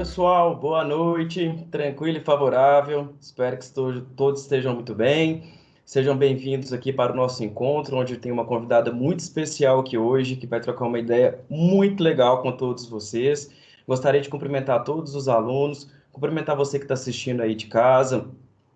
pessoal, boa noite, tranquilo e favorável. Espero que todos estejam muito bem. Sejam bem-vindos aqui para o nosso encontro, onde tem uma convidada muito especial aqui hoje, que vai trocar uma ideia muito legal com todos vocês. Gostaria de cumprimentar todos os alunos, cumprimentar você que está assistindo aí de casa,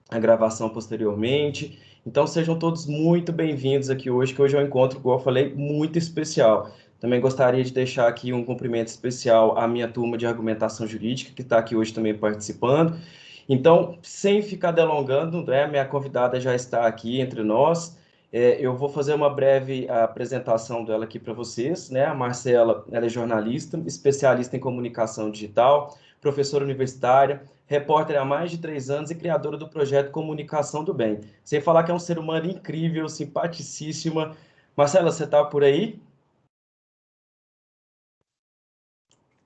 a gravação posteriormente. Então, sejam todos muito bem-vindos aqui hoje, que hoje é um encontro, como eu falei, muito especial. Também gostaria de deixar aqui um cumprimento especial à minha turma de argumentação jurídica, que está aqui hoje também participando. Então, sem ficar delongando, né, minha convidada já está aqui entre nós. Eu vou fazer uma breve apresentação dela aqui para vocês, né? A Marcela, ela é jornalista, especialista em comunicação digital, professora universitária, repórter há mais de 3 anos e criadora do projeto Comunicação do Bem. Sem falar que é um ser humano incrível, simpaticíssima. Marcela, você está por aí?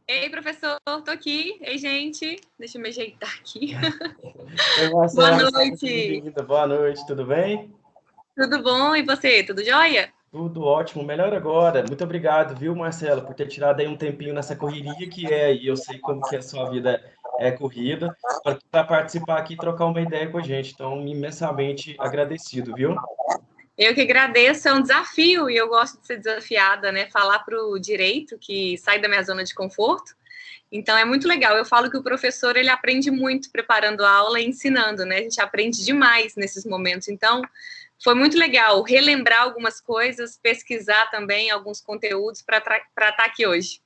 Ei, professor, tô aqui. Ei, gente. Deixa eu me ajeitar aqui. Oi, Marcela. Boa noite. Bem-vinda. Boa noite, tudo bem? Tudo bom? E você? Tudo jóia? Tudo ótimo, melhor agora. Muito obrigado, viu, Marcela, por ter tirado aí um tempinho nessa correria que é aí. Eu sei como que a sua vida é corrida, para participar aqui e trocar uma ideia com a gente. Então, imensamente agradecido, viu? Eu que agradeço, é um desafio e eu gosto de ser desafiada, né? Falar para o direito, que sai da minha zona de conforto. Então, é muito legal. Eu falo que o professor, ele aprende muito preparando a aula e ensinando, né? A gente aprende demais nesses momentos. Então, foi muito legal relembrar algumas coisas, pesquisar também alguns conteúdos para estar aqui hoje.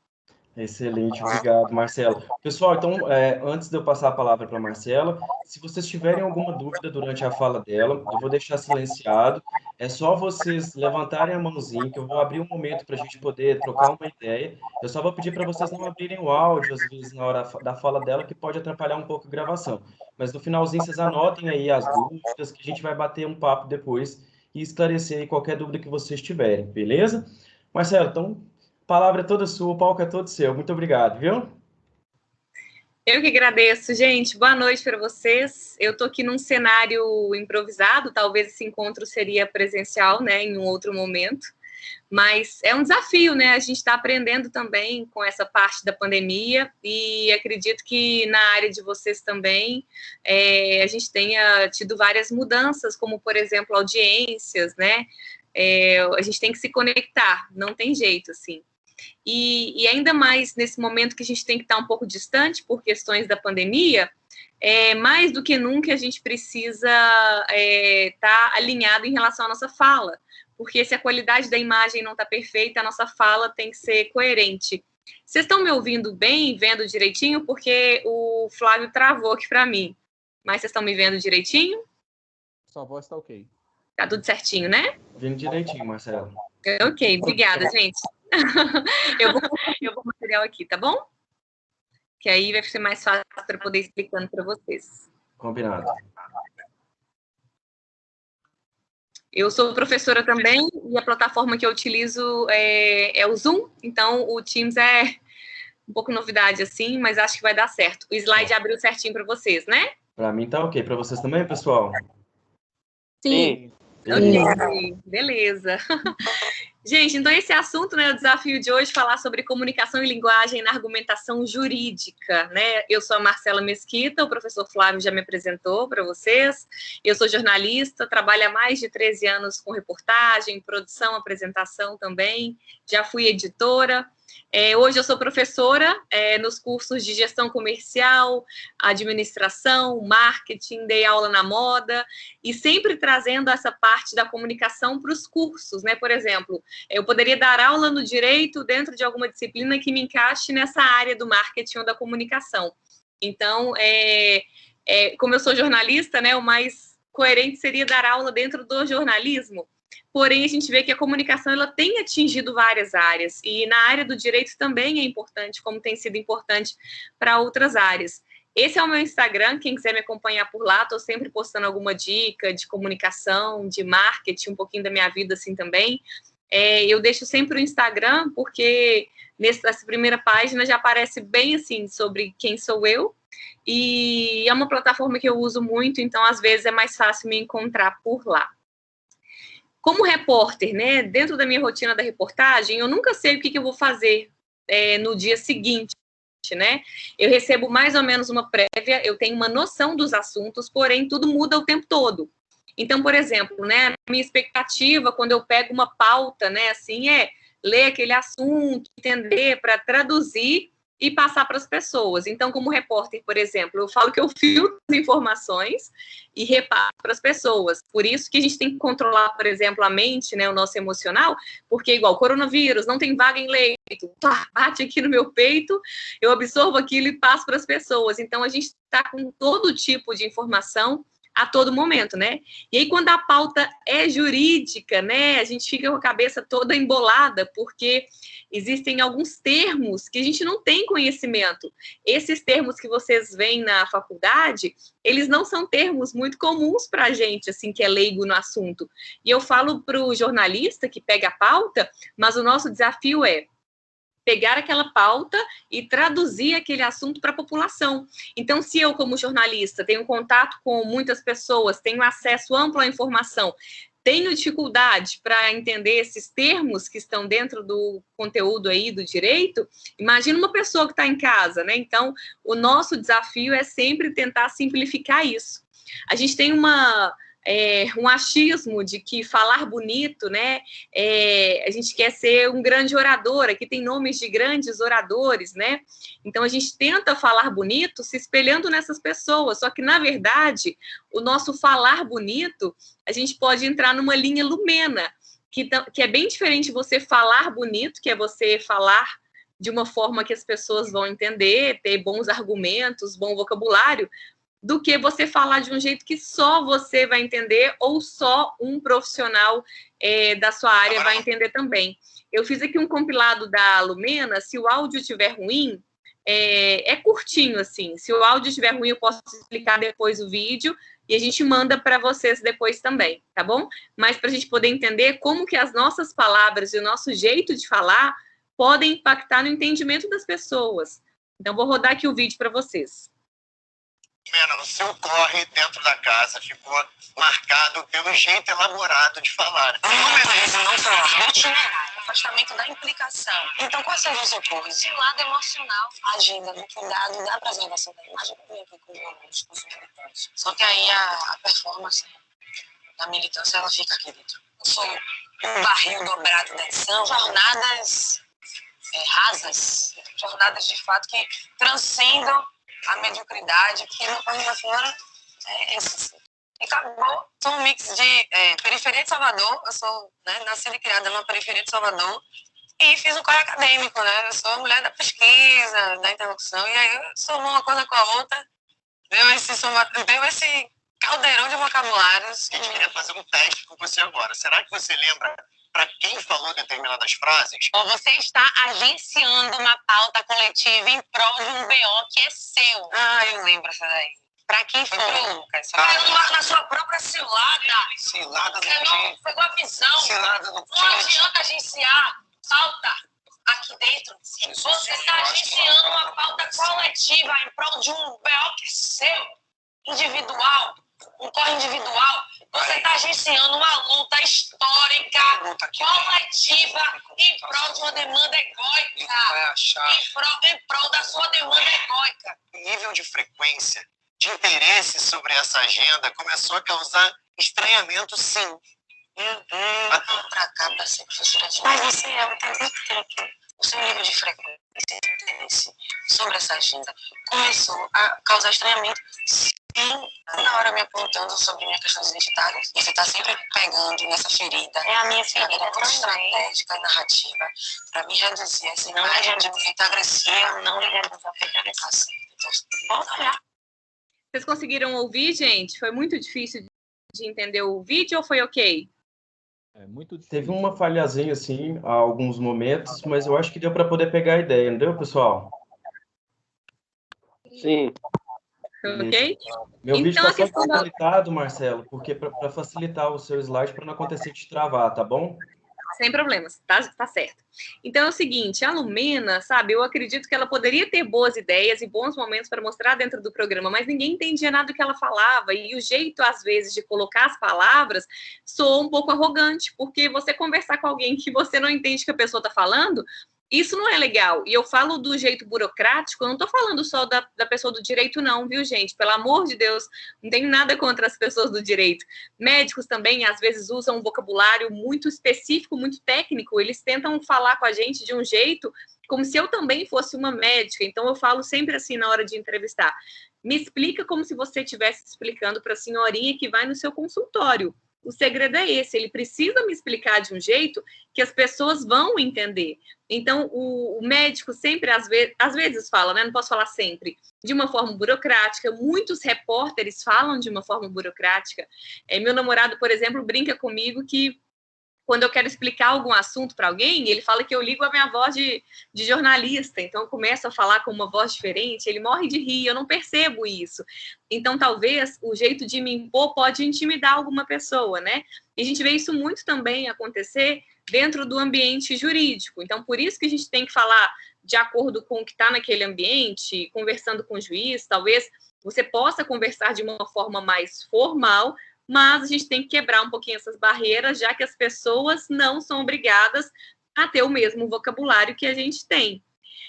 Excelente, obrigado, Marcela. Pessoal, então, antes de eu passar a palavra para a Marcela, se vocês tiverem alguma dúvida durante a fala dela, eu vou deixar silenciado. É só vocês levantarem a mãozinha, que eu vou abrir um momento para a gente poder trocar uma ideia. Eu só vou pedir para vocês não abrirem o áudio, às vezes, na hora da fala dela, que pode atrapalhar um pouco a gravação. Mas no finalzinho, vocês anotem aí as dúvidas, que a gente vai bater um papo depois e esclarecer aí qualquer dúvida que vocês tiverem, beleza? Marcelo, então. A palavra é toda sua, o palco é todo seu. Muito obrigado, viu? Eu que agradeço, gente. Boa noite para vocês. Eu estou aqui num cenário improvisado, talvez esse encontro seria presencial, né, em um outro momento. Mas é um desafio, né? A gente está aprendendo também com essa parte da pandemia e acredito que na área de vocês também a gente tenha tido várias mudanças, como, por exemplo, audiências, né? A gente tem que se conectar, não tem jeito, assim. E ainda mais nesse momento que a gente tem que estar um pouco distante por questões da pandemia, mais do que nunca a gente precisa estar alinhado em relação à nossa fala, porque se a qualidade da imagem não está perfeita, a nossa fala tem que ser coerente. Vocês estão me ouvindo bem, vendo direitinho? Porque o Flávio travou aqui para mim. Mas vocês estão me vendo direitinho? Sua voz está ok. Tá tudo certinho, né? Vendo direitinho, Marcelo. Ok, obrigada, gente. eu vou com o material aqui, tá bom? Que aí vai ser mais fácil para poder explicando para vocês. Combinado. Eu sou professora também e a plataforma que eu utilizo é o Zoom, então o Teams é um pouco novidade assim, mas acho que vai dar certo. O slide abriu certinho para vocês, né? Para mim tá ok. Para vocês também, pessoal? Sim. Ok, beleza. Gente, então esse assunto, né, o desafio de hoje, falar sobre comunicação e linguagem na argumentação jurídica, né? Eu sou a Marcela Mesquita, o professor Flávio já me apresentou para vocês. Eu sou jornalista, trabalho há mais de 13 anos com reportagem, produção, apresentação também. Já fui editora. Hoje eu sou professora nos cursos de gestão comercial, administração, marketing, dei aula na moda e sempre trazendo essa parte da comunicação para os cursos, né? Por exemplo, eu poderia dar aula no direito dentro de alguma disciplina que me encaixe nessa área do marketing ou da comunicação. Então, como eu sou jornalista, né, o mais coerente seria dar aula dentro do jornalismo. Porém, a gente vê que a comunicação ela tem atingido várias áreas e na área do direito também é importante, como tem sido importante para outras áreas. Esse é o meu Instagram, quem quiser me acompanhar por lá, estou sempre postando alguma dica de comunicação, de marketing, um pouquinho da minha vida assim também. Eu deixo sempre o Instagram, porque nessa primeira página já aparece bem assim sobre quem sou eu, e é uma plataforma que eu uso muito, então às vezes é mais fácil me encontrar por lá. Como repórter, né, dentro da minha rotina da reportagem, eu nunca sei o que eu vou fazer no dia seguinte, né? Eu recebo mais ou menos uma prévia, eu tenho uma noção dos assuntos, porém tudo muda o tempo todo. Então, por exemplo, né, a minha expectativa quando eu pego uma pauta, né, assim, é ler aquele assunto, entender, para traduzir e passar para as pessoas. Então, como repórter, por exemplo, eu falo que eu filtro as informações e repasso para as pessoas. Por isso que a gente tem que controlar, por exemplo, a mente, né, o nosso emocional, porque igual coronavírus, não tem vaga em leito, bate aqui no meu peito, eu absorvo aquilo e passo para as pessoas. Então, a gente está com todo tipo de informação a todo momento, né? E aí, quando a pauta é jurídica, né, a gente fica com a cabeça toda embolada, porque existem alguns termos que a gente não tem conhecimento. Esses termos que vocês veem na faculdade, eles não são termos muito comuns para a gente, assim, que é leigo no assunto. E eu falo para o jornalista que pega a pauta, mas o nosso desafio é pegar aquela pauta e traduzir aquele assunto para a população. Então, se eu, como jornalista, tenho contato com muitas pessoas, tenho acesso amplo à informação, tenho dificuldade para entender esses termos que estão dentro do conteúdo aí do direito, imagina uma pessoa que está em casa, né? Então, o nosso desafio é sempre tentar simplificar isso. A gente tem um achismo de que falar bonito, né? A gente quer ser um grande orador, aqui tem nomes de grandes oradores, né? Então a gente tenta falar bonito se espelhando nessas pessoas, só que na verdade o nosso falar bonito, a gente pode entrar numa linha lumena, que é bem diferente você falar bonito, que é você falar de uma forma que as pessoas vão entender, ter bons argumentos, bom vocabulário, do que você falar de um jeito que só você vai entender ou só um profissional da sua área vai entender também. Eu fiz aqui um compilado da Lumena, se o áudio estiver ruim, é curtinho, assim. Se o áudio estiver ruim, eu posso explicar depois o vídeo e a gente manda para vocês depois também, tá bom? Mas para a gente poder entender como que as nossas palavras e o nosso jeito de falar podem impactar no entendimento das pessoas. Então, vou rodar aqui o vídeo para vocês. O seu corre dentro da casa ficou marcado pelo jeito elaborado de falar. Não falar. Itinerário, afastamento da implicação. Então, quais são os ocorres? O lado emocional, a agenda do cuidado da preservação da imagem pública com os militantes. Só que aí a performance da militância, ela fica aqui dentro. Eu sou um barril dobrado da edição, jornadas rasas, jornadas de fato que transcendam a mediocridade, que no corre lá fora é isso. E acabou, sou um mix de periferia de Salvador, eu sou nascida e criada numa periferia de Salvador, e fiz um corre acadêmico, né? Eu sou a mulher da pesquisa, da interlocução, e aí eu somou uma coisa com a outra, deu esse caldeirão de vocabulários. A gente queria fazer um teste com você agora. Será que você lembra para quem falou determinadas frases? Você está agenciando uma pauta coletiva em prol de um BO que é seu. Ah, eu lembro essa daí. Para quem foi, Lucas? Caiu na sua própria cilada. Cilada Você não pegou a visão. Cilada no Não adianta agenciar pauta aqui dentro. Você está agenciando uma pauta coletiva em prol de um BO que é seu. Individual. Um corre individual. Você está agenciando uma luta histórica, coletiva, em prol de uma demanda egóica. Em prol da sua demanda egóica. O nível de frequência, de interesse sobre essa agenda começou a causar estranhamento, sim. Para cá, para ser professora de... Mas você é o tempo todo. O seu nível de frequência de interesse sobre essa agenda começou a causar estranhamento, sim. Na hora me apontando sobre minha questão identitária, você está sempre pegando nessa ferida. É a minha ferida estratégica e narrativa para me reduzir essa imagem de muito agressiva, não me reduzir a pegação. Então, vocês conseguiram ouvir, gente? Foi muito difícil de entender o vídeo ou foi ok? Muito difícil. Teve uma falhazinha, assim, há alguns momentos, mas eu acho que deu para poder pegar a ideia, não deu, pessoal? Sim. Ok? Meu vídeo Então, está só facilitado, Marcelo, porque para facilitar o seu slide para não acontecer de travar, tá bom? Sem problemas, tá certo. Então é o seguinte, a Lumena, sabe, eu acredito que ela poderia ter boas ideias e bons momentos para mostrar dentro do programa, mas ninguém entendia nada do que ela falava, e o jeito, às vezes, de colocar as palavras soa um pouco arrogante, porque você conversar com alguém que você não entende o que a pessoa está falando, Isso não é legal. E eu falo do jeito burocrático, eu não estou falando só da pessoa do direito, não, viu, gente? Pelo amor de Deus, não tenho nada contra as pessoas do direito. Médicos também, às vezes, usam um vocabulário muito específico, muito técnico. Eles tentam falar com a gente de um jeito como se eu também fosse uma médica. Então, eu falo sempre assim na hora de entrevistar. Me explica como se você estivesse explicando para a senhorinha que vai no seu consultório. O segredo é esse, ele precisa me explicar de um jeito que as pessoas vão entender. Então, o médico sempre, às vezes fala, né? Não posso falar sempre, de uma forma burocrática. Muitos repórteres falam de uma forma burocrática. Meu namorado, por exemplo, brinca comigo que quando eu quero explicar algum assunto para alguém, ele fala que eu ligo a minha voz de jornalista, então eu começo a falar com uma voz diferente, ele morre de rir, eu não percebo isso. Então, talvez, o jeito de me impor pode intimidar alguma pessoa, né? E a gente vê isso muito também acontecer dentro do ambiente jurídico. Então, por isso que a gente tem que falar de acordo com o que está naquele ambiente, conversando com o juiz, talvez você possa conversar de uma forma mais formal, mas a gente tem que quebrar um pouquinho essas barreiras, já que as pessoas não são obrigadas a ter o mesmo vocabulário que a gente tem.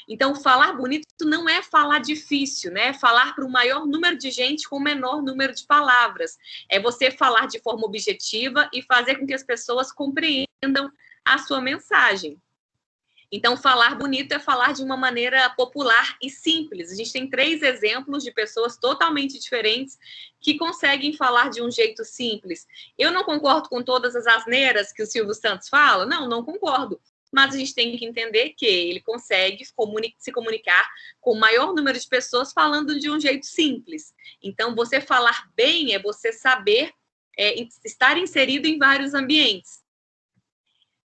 Então, falar bonito não é falar difícil, né? É falar para o maior número de gente com o menor número de palavras. É você falar de forma objetiva e fazer com que as pessoas compreendam a sua mensagem. Então, falar bonito é falar de uma maneira popular e simples. A gente tem 3 exemplos de pessoas totalmente diferentes que conseguem falar de um jeito simples. Eu não concordo com todas as asneiras que o Silvio Santos fala? Não concordo. Mas a gente tem que entender que ele consegue se comunicar com o maior número de pessoas falando de um jeito simples. Então, você falar bem é você saber estar inserido em vários ambientes.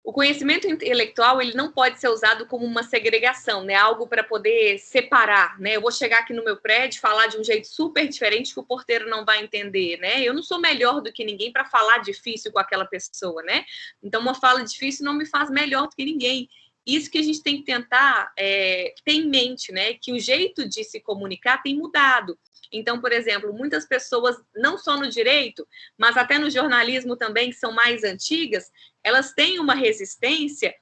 O conhecimento intelectual, ele não pode ser usado como uma segregação, né? Algo para poder separar, né? Eu vou chegar aqui no meu prédio, falar de um jeito super diferente que o porteiro não vai entender, né? Eu não sou melhor do que ninguém para falar difícil com aquela pessoa, né? Então, uma fala difícil não me faz melhor do que ninguém. Isso que a gente tem que tentar ter em mente, né? Que o jeito de se comunicar tem mudado. Então, por exemplo, muitas pessoas, não só no direito, mas até no jornalismo também, que são mais antigas, elas têm uma resistência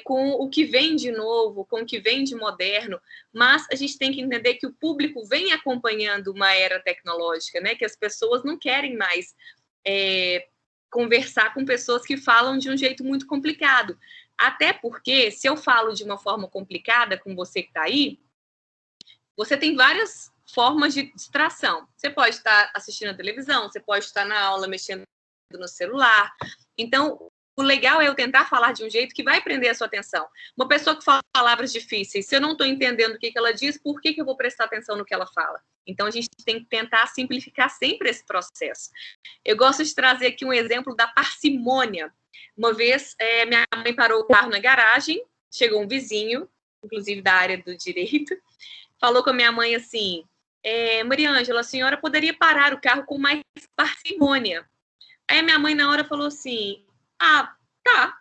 com o que vem de novo, com o que vem de moderno, mas a gente tem que entender que o público vem acompanhando uma era tecnológica, né? Que as pessoas não querem mais conversar com pessoas que falam de um jeito muito complicado. Até porque, se eu falo de uma forma complicada com você que está aí, você tem várias formas de distração. Você pode estar assistindo a televisão, você pode estar na aula mexendo no celular. Então, o legal é eu tentar falar de um jeito que vai prender a sua atenção. Uma pessoa que fala palavras difíceis, se eu não estou entendendo o que ela diz, por que eu vou prestar atenção no que ela fala? Então, a gente tem que tentar simplificar sempre esse processo. Eu gosto de trazer aqui um exemplo da parcimônia. Uma vez, minha mãe parou o carro na garagem, chegou um vizinho, inclusive da área do direito, falou com a minha mãe assim: Maria Ângela, a senhora poderia parar o carro com mais parcimônia. Aí a minha mãe na hora falou assim: tá.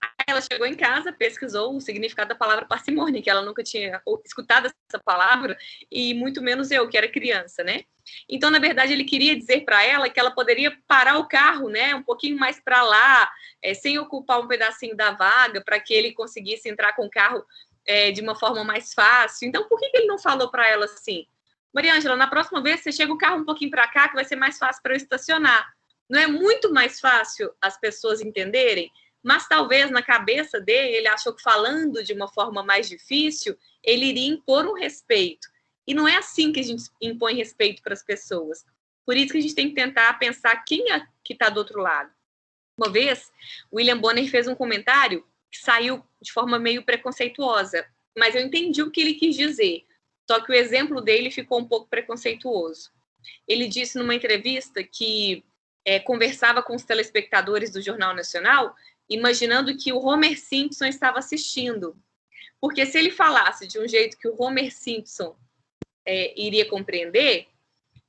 Aí ela chegou em casa, pesquisou o significado da palavra parcimônia, que ela nunca tinha escutado essa palavra, e muito menos eu, que era criança, né? Então, na verdade, ele queria dizer para ela que ela poderia parar o carro, né, um pouquinho mais para lá, sem ocupar um pedacinho da vaga, para que ele conseguisse entrar com o carro de uma forma mais fácil. Então, por que ele não falou para ela assim: Maria Ângela, na próxima vez você chega o carro um pouquinho para cá, que vai ser mais fácil para eu estacionar? Não é muito mais fácil as pessoas entenderem? Mas talvez na cabeça dele, ele achou que falando de uma forma mais difícil, ele iria impor um respeito. E não é assim que a gente impõe respeito para as pessoas. Por isso que a gente tem que tentar pensar quem é que está do outro lado. Uma vez, William Bonner fez um comentário que saiu de forma meio preconceituosa, mas eu entendi o que ele quis dizer. Só que o exemplo dele ficou um pouco preconceituoso. Ele disse numa entrevista que conversava com os telespectadores do Jornal Nacional, imaginando que o Homer Simpson estava assistindo. Porque se ele falasse de um jeito que o Homer Simpson iria compreender,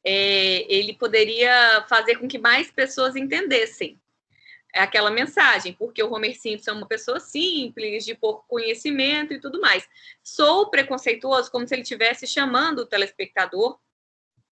ele poderia fazer com que mais pessoas entendessem aquela mensagem, porque o Homer Simpson é uma pessoa simples, de pouco conhecimento e tudo mais. Sou preconceituoso, como se ele estivesse chamando o telespectador,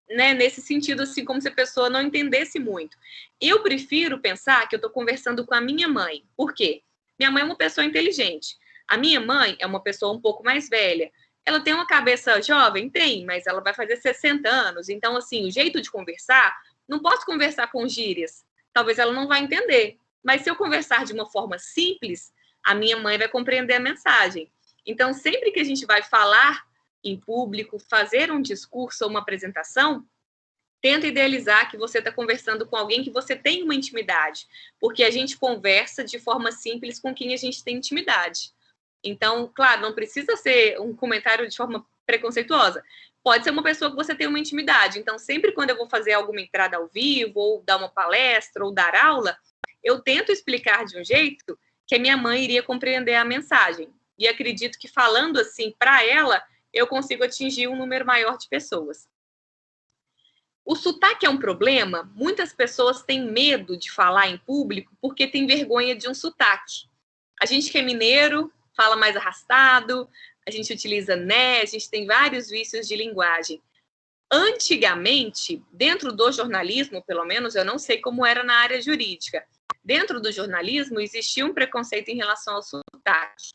né, nesse sentido, assim, como se a pessoa não entendesse muito. Eu prefiro pensar que eu estou conversando com a minha mãe. Por quê? Minha mãe é uma pessoa inteligente, A minha mãe é uma pessoa um pouco mais velha. Ela tem uma cabeça jovem? Tem, mas ela vai fazer 60 anos. Então, assim, o jeito de conversar, não posso conversar com gírias. Talvez ela não vai entender. Mas se eu conversar de uma forma simples, a minha mãe vai compreender a mensagem. Então, sempre que a gente vai falar em público, fazer um discurso ou uma apresentação, tenta idealizar que você está conversando com alguém que você tem uma intimidade, porque a gente conversa de forma simples com quem a gente tem intimidade. Então, claro, não precisa ser um comentário de forma preconceituosa. Pode ser uma pessoa que você tem uma intimidade. Então, sempre quando eu vou fazer alguma entrada ao vivo, ou dar uma palestra, ou dar aula, eu tento explicar de um jeito que a minha mãe iria compreender a mensagem. E acredito que falando assim para ela, eu consigo atingir um número maior de pessoas. O sotaque é um problema? Muitas pessoas têm medo de falar em público porque tem vergonha de um sotaque. A gente que é mineiro fala mais arrastado, a gente utiliza né, a gente tem vários vícios de linguagem. Antigamente, dentro do jornalismo, pelo menos, eu não sei como era na área jurídica, dentro do jornalismo existia um preconceito em relação ao sotaque.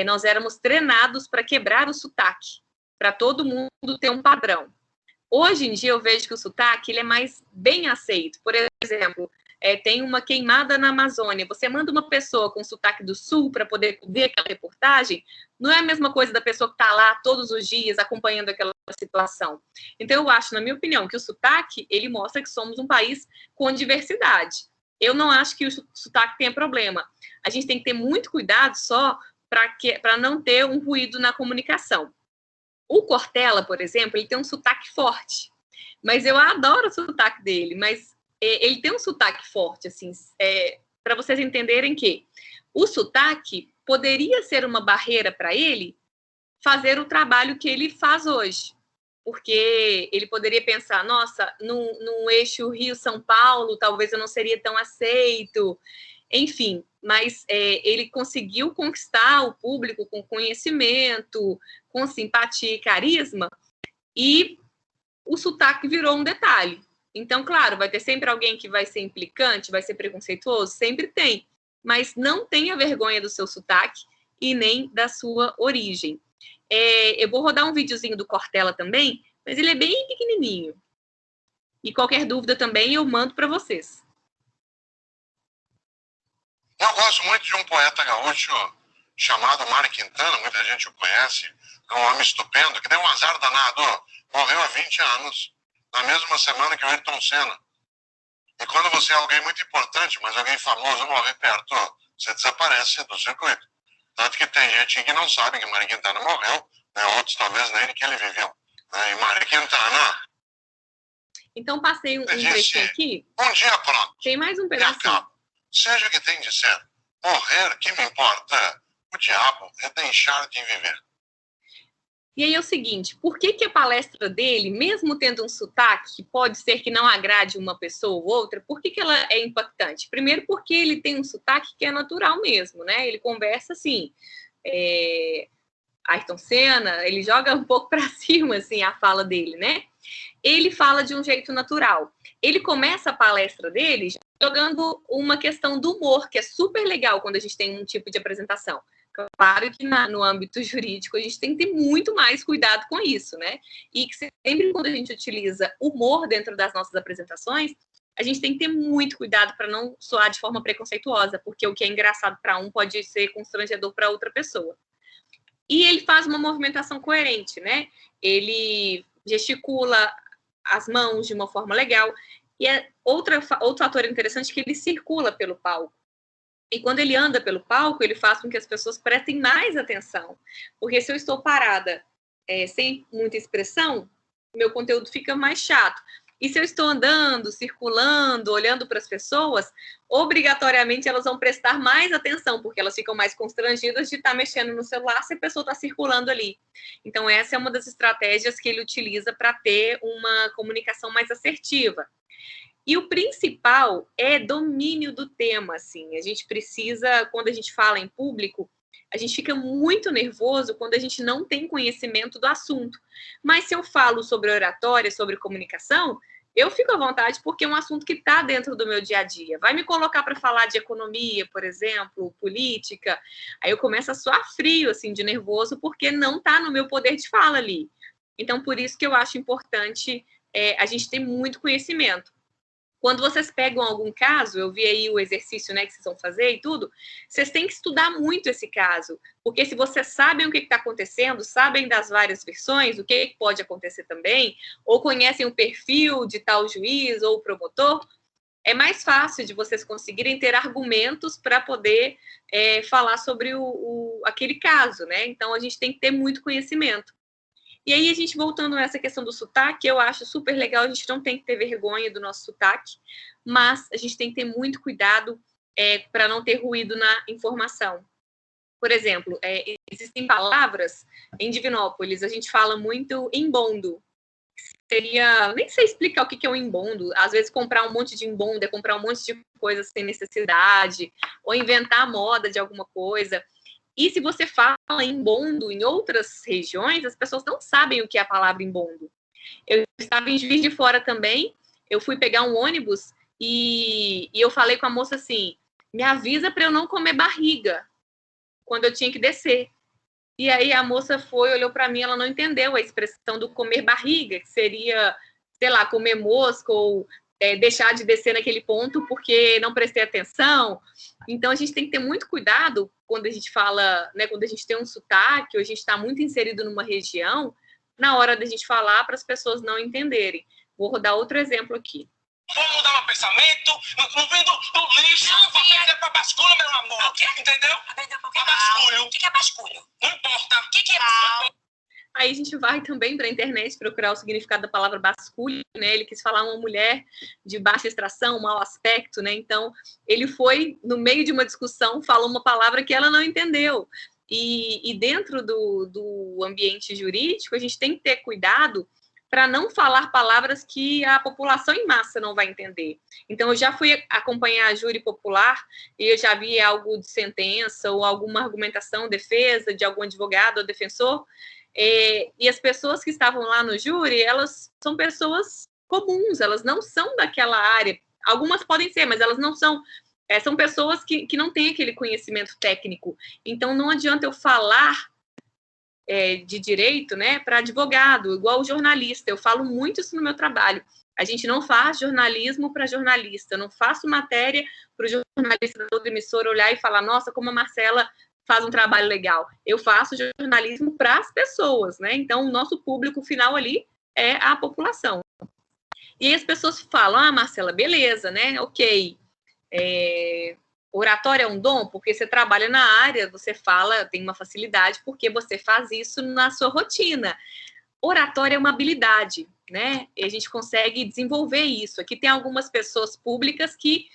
Nós éramos treinados para quebrar o sotaque, para todo mundo ter um padrão. Hoje em dia eu vejo que o sotaque ele é mais bem aceito. Por exemplo, tem uma queimada na Amazônia. Você manda uma pessoa com sotaque do sul para poder ver aquela reportagem, não é a mesma coisa da pessoa que está lá todos os dias acompanhando aquela situação. Então eu acho, na minha opinião, que o sotaque ele mostra que somos um país com diversidade. Eu não acho que o sotaque tenha problema. A gente tem que ter muito cuidado só para não ter um ruído na comunicação. O Cortella, por exemplo, ele tem um sotaque forte, mas eu adoro o sotaque dele, mas ele tem um sotaque forte, assim, para vocês entenderem que o sotaque poderia ser uma barreira para ele fazer o trabalho que ele faz hoje, porque ele poderia pensar, nossa, no eixo Rio-São Paulo, talvez eu não seria tão aceito, enfim, mas ele conseguiu conquistar o público com conhecimento, com simpatia e carisma, e o sotaque virou um detalhe. Então, claro, vai ter sempre alguém que vai ser implicante, vai ser preconceituoso, sempre tem, mas não tenha vergonha do seu sotaque e nem da sua origem. Eu vou rodar um videozinho do Cortella também, mas ele é bem pequenininho. E qualquer dúvida também eu mando para vocês. Eu gosto muito de um poeta gaúcho chamado Mário Quintana, muita gente o conhece, é um homem estupendo, que deu um azar danado, morreu há 20 anos, na mesma semana que o Ayrton Senna. E quando você é alguém muito importante, mas alguém famoso morre perto, você desaparece do circuito. Tanto que tem gente que não sabe que Mário Quintana morreu, né? Outros talvez nem que ele viveu. Né? E Mário Quintana... Então passei um trechinho aqui. Um dia pronto. Tem mais um pedacinho. Seja o que tem de ser. Morrer, que me importa? O diabo é deixar de viver. E aí é o seguinte, por que a palestra dele, mesmo tendo um sotaque que pode ser que não agrade uma pessoa ou outra, por que ela é impactante? Primeiro porque ele tem um sotaque que é natural mesmo, né? Ele conversa assim, Ayrton Senna, ele joga um pouco para cima, assim, a fala dele, né? Ele fala de um jeito natural. Ele começa a palestra dele jogando uma questão do humor, que é super legal quando a gente tem um tipo de apresentação. Claro que no âmbito jurídico a gente tem que ter muito mais cuidado com isso, né? E que sempre quando a gente utiliza humor dentro das nossas apresentações, a gente tem que ter muito cuidado para não soar de forma preconceituosa, porque o que é engraçado para um pode ser constrangedor para outra pessoa. E ele faz uma movimentação coerente, né? Ele gesticula as mãos de uma forma legal. E outro fator interessante é que ele circula pelo palco. E quando ele anda pelo palco, ele faz com que as pessoas prestem mais atenção. Porque se eu estou parada sem muita expressão, meu conteúdo fica mais chato. E se eu estou andando, circulando, olhando para as pessoas, obrigatoriamente elas vão prestar mais atenção, porque elas ficam mais constrangidas de estar mexendo no celular se a pessoa está circulando ali. Então, essa é uma das estratégias que ele utiliza para ter uma comunicação mais assertiva. E o principal é domínio do tema, assim. A gente precisa, quando a gente fala em público, a gente fica muito nervoso quando a gente não tem conhecimento do assunto. Mas se eu falo sobre oratória, sobre comunicação, eu fico à vontade porque é um assunto que está dentro do meu dia a dia. Vai me colocar para falar de economia, por exemplo, política, aí eu começo a suar frio, assim, de nervoso, porque não está no meu poder de fala ali. Então, por isso que eu acho importante a gente ter muito conhecimento. Quando vocês pegam algum caso, eu vi aí o exercício, né, que vocês vão fazer e tudo, vocês têm que estudar muito esse caso, porque se vocês sabem o que está acontecendo, sabem das várias versões, o que pode acontecer também, ou conhecem o perfil de tal juiz ou promotor, é mais fácil de vocês conseguirem ter argumentos para poder falar sobre aquele caso, né? Então, a gente tem que ter muito conhecimento. E aí, a gente voltando nessa questão do sotaque, eu acho super legal, a gente não tem que ter vergonha do nosso sotaque, mas a gente tem que ter muito cuidado para não ter ruído na informação. Por exemplo, existem palavras, em Divinópolis, a gente fala muito embondo. Seria, nem sei explicar o que é um embondo, às vezes comprar um monte de embondo é comprar um monte de coisa sem necessidade, ou inventar moda de alguma coisa. E se você fala embondo em outras regiões, as pessoas não sabem o que é a palavra embondo. Eu estava em Juiz de Fora também, eu fui pegar um ônibus e eu falei com a moça assim, me avisa para eu não comer barriga quando eu tinha que descer. E aí a moça foi, olhou para mim, ela não entendeu a expressão do comer barriga, que seria, sei lá, comer mosca ou deixar de descer naquele ponto porque não prestei atenção. Então, a gente tem que ter muito cuidado quando a gente fala, né, quando a gente tem um sotaque, ou a gente está muito inserido numa região, na hora da gente falar para as pessoas não entenderem. Vou rodar outro exemplo aqui. Vamos mudar meu pensamento, não vem do lixo, vou perder pra basculho, meu amor. O quê? Entendeu? Pra basculho. O que é basculho? Não importa. O que é basculho? Aí a gente vai também para a internet procurar o significado da palavra basculho, né? Ele quis falar uma mulher de baixa extração, mau aspecto, né? Então, ele foi, no meio de uma discussão, falou uma palavra que ela não entendeu. E dentro do ambiente jurídico, a gente tem que ter cuidado para não falar palavras que a população em massa não vai entender. Então, eu já fui acompanhar a júri popular e eu já vi algo de sentença ou alguma argumentação, defesa de algum advogado ou defensor, e as pessoas que estavam lá no júri, elas são pessoas comuns, elas não são daquela área. Algumas podem ser, mas elas não são. São pessoas que não têm aquele conhecimento técnico. Então, não adianta eu falar de direito, né, para advogado, igual o jornalista. Eu falo muito isso no meu trabalho. A gente não faz jornalismo para jornalista. Eu não faço matéria para o jornalista da outra emissora olhar e falar, nossa, como a Marcela faz um trabalho legal. Eu faço jornalismo para as pessoas, né? Então, o nosso público final ali é a população. E aí as pessoas falam, Marcela, beleza, né? Ok. Oratória é um dom, porque você trabalha na área, você fala, tem uma facilidade, porque você faz isso na sua rotina. Oratória é uma habilidade, né? E a gente consegue desenvolver isso. Aqui tem algumas pessoas públicas que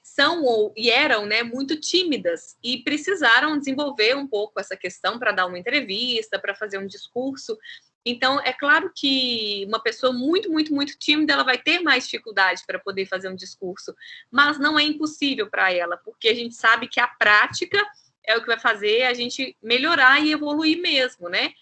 são e eram, né, muito tímidas e precisaram desenvolver um pouco essa questão para dar uma entrevista, para fazer um discurso. Então, é claro que uma pessoa muito, muito, muito tímida, ela vai ter mais dificuldade para poder fazer um discurso, mas não é impossível para ela, porque a gente sabe que a prática é o que vai fazer a gente melhorar e evoluir mesmo, né?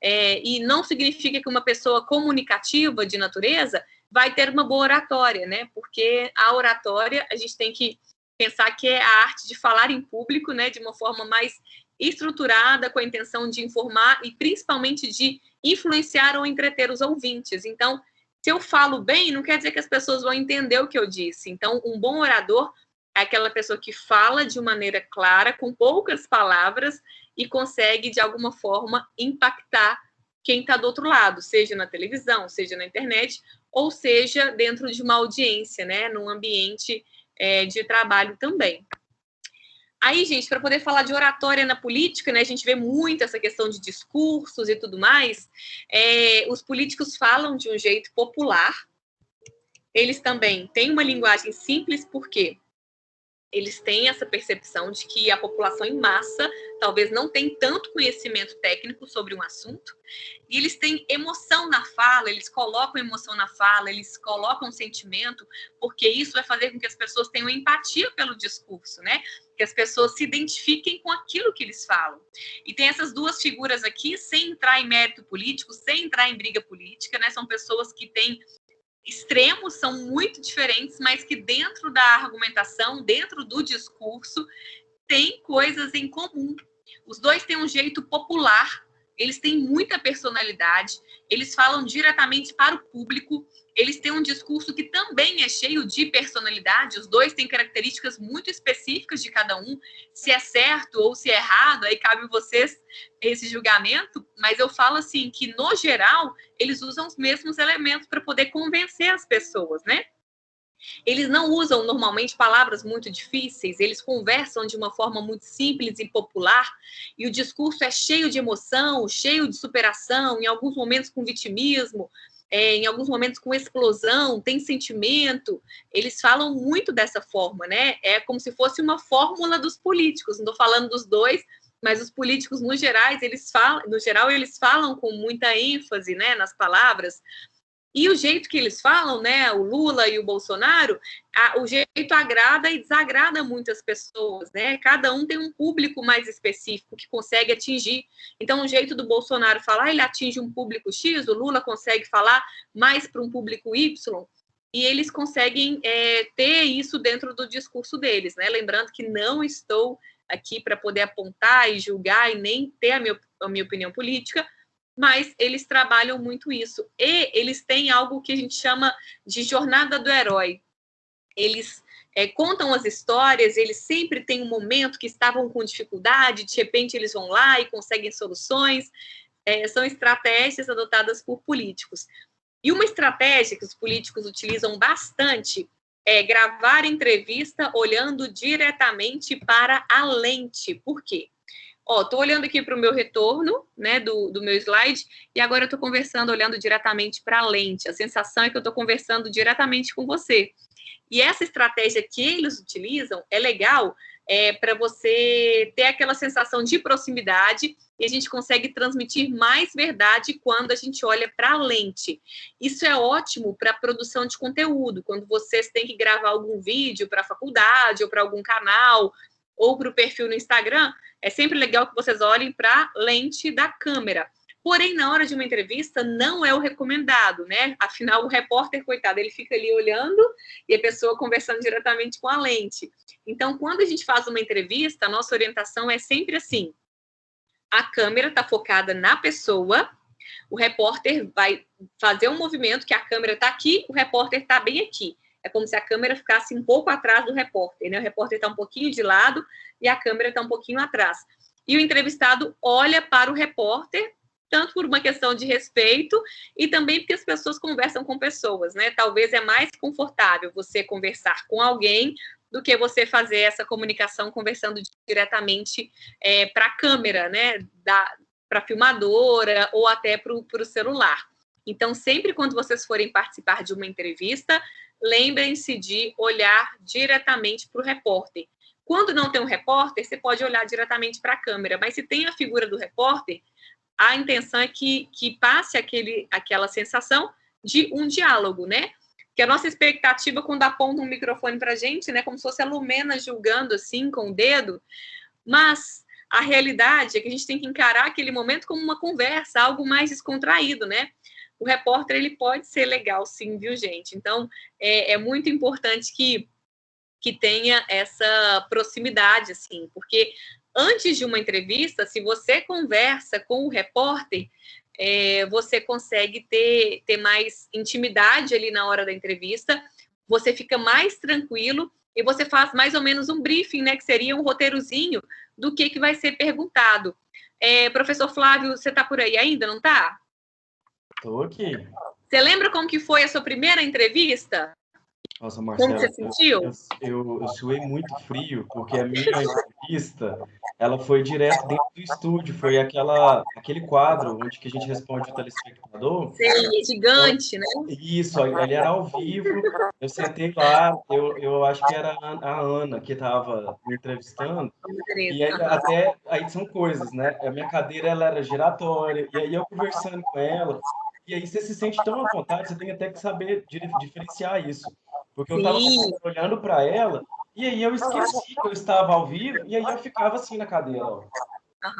E não significa que uma pessoa comunicativa de natureza vai ter uma boa oratória, né? Porque a oratória, a gente tem que pensar que é a arte de falar em público, né? De uma forma mais estruturada, com a intenção de informar e principalmente de influenciar ou entreter os ouvintes. Então, se eu falo bem, não quer dizer que as pessoas vão entender o que eu disse. Então, um bom orador é aquela pessoa que fala de maneira clara, com poucas palavras, e consegue, de alguma forma, impactar quem está do outro lado, seja na televisão, seja na internet, ou seja dentro de uma audiência, né, num ambiente de trabalho também. Aí, gente, para poder falar de oratória na política, né, a gente vê muito essa questão de discursos e tudo mais, os políticos falam de um jeito popular, eles também têm uma linguagem simples, por quê? Eles têm essa percepção de que a população em massa talvez não tem tanto conhecimento técnico sobre um assunto, e eles têm emoção na fala, eles colocam emoção na fala, eles colocam sentimento, porque isso vai fazer com que as pessoas tenham empatia pelo discurso, né? Que as pessoas se identifiquem com aquilo que eles falam. E tem essas duas figuras aqui, sem entrar em mérito político, sem entrar em briga política, né? São pessoas que têm extremos, são muito diferentes, mas que dentro da argumentação, dentro do discurso, tem coisas em comum. Os dois têm um jeito popular, eles têm muita personalidade, eles falam diretamente para o público, eles têm um discurso que também é cheio de personalidade, os dois têm características muito específicas de cada um, se é certo ou se é errado, aí cabe a vocês esse julgamento, mas eu falo assim, que no geral, eles usam os mesmos elementos para poder convencer as pessoas, né? Eles não usam normalmente palavras muito difíceis, eles conversam de uma forma muito simples e popular, e o discurso é cheio de emoção, cheio de superação, em alguns momentos com vitimismo, em alguns momentos com explosão, tem sentimento. Eles falam muito dessa forma, né? É como se fosse uma fórmula dos políticos, não estou falando dos dois, mas os políticos, no geral, eles falam com muita ênfase, né, nas palavras. E o jeito que eles falam, né, o Lula e o Bolsonaro, o jeito agrada e desagrada muitas pessoas, né? Cada um tem um público mais específico que consegue atingir. Então, o jeito do Bolsonaro falar, ele atinge um público X, o Lula consegue falar mais para um público Y, e eles conseguem ter isso dentro do discurso deles, né? Lembrando que não estou aqui para poder apontar e julgar e nem ter a minha opinião política, mas eles trabalham muito isso. E eles têm algo que a gente chama de jornada do herói. Eles contam as histórias, eles sempre têm um momento que estavam com dificuldade, de repente eles vão lá e conseguem soluções. São estratégias adotadas por políticos. E uma estratégia que os políticos utilizam bastante é gravar entrevista olhando diretamente para a lente. Por quê? Estou olhando aqui para o meu retorno, né, do meu slide, e agora eu estou conversando, olhando diretamente para a lente. A sensação é que eu estou conversando diretamente com você. E essa estratégia que eles utilizam é legal para você ter aquela sensação de proximidade, e a gente consegue transmitir mais verdade quando a gente olha para a lente. Isso é ótimo para a produção de conteúdo, quando vocês têm que gravar algum vídeo para a faculdade ou para algum canal, ou para o perfil no Instagram, é sempre legal que vocês olhem para a lente da câmera. Porém, na hora de uma entrevista, não é o recomendado, né? Afinal, o repórter, coitado, ele fica ali olhando e a pessoa conversando diretamente com a lente. Então, quando a gente faz uma entrevista, a nossa orientação é sempre assim. A câmera está focada na pessoa, o repórter vai fazer um movimento que a câmera está aqui, o repórter está bem aqui. É como se a câmera ficasse um pouco atrás do repórter, né? O repórter está um pouquinho de lado e a câmera está um pouquinho atrás. E o entrevistado olha para o repórter, tanto por uma questão de respeito e também porque as pessoas conversam com pessoas, né? Talvez é mais confortável você conversar com alguém do que você fazer essa comunicação conversando diretamente para a câmera, né? Para a filmadora ou até para o celular. Então, sempre quando vocês forem participar de uma entrevista, lembrem-se de olhar diretamente para o repórter. Quando não tem um repórter, você pode olhar diretamente para a câmera, mas se tem a figura do repórter, a intenção é que passe aquela sensação de um diálogo, né? Que a nossa expectativa, quando aponta um microfone para a gente, né, como se fosse a Lumena julgando assim com o dedo, mas a realidade é que a gente tem que encarar aquele momento como uma conversa, algo mais descontraído, né? O repórter, ele pode ser legal, sim, viu, gente? Então, é muito importante que tenha essa proximidade, assim, porque antes de uma entrevista, se você conversa com o repórter, você consegue ter mais intimidade ali na hora da entrevista, você fica mais tranquilo e você faz mais ou menos um briefing, né, que seria um roteirozinho do que vai ser perguntado. Professor Flávio, você está por aí ainda, não está? Estou aqui. Você lembra como que foi a sua primeira entrevista? Nossa, Marcelo, como você sentiu? Eu suei muito frio, porque a minha entrevista, ela foi direto dentro do estúdio, foi aquele quadro onde que a gente responde o telespectador. Sim, gigante, né? Isso, ele era ao vivo, eu sentei lá, eu acho que era a Ana que estava me entrevistando, e aí são coisas, né? A minha cadeira, ela era giratória, e aí eu conversando com ela, e aí você se sente tão à vontade, você tem até que saber diferenciar isso. Porque eu estava olhando para ela, e aí eu esqueci que eu estava ao vivo, e aí eu ficava assim na cadeira. Ó.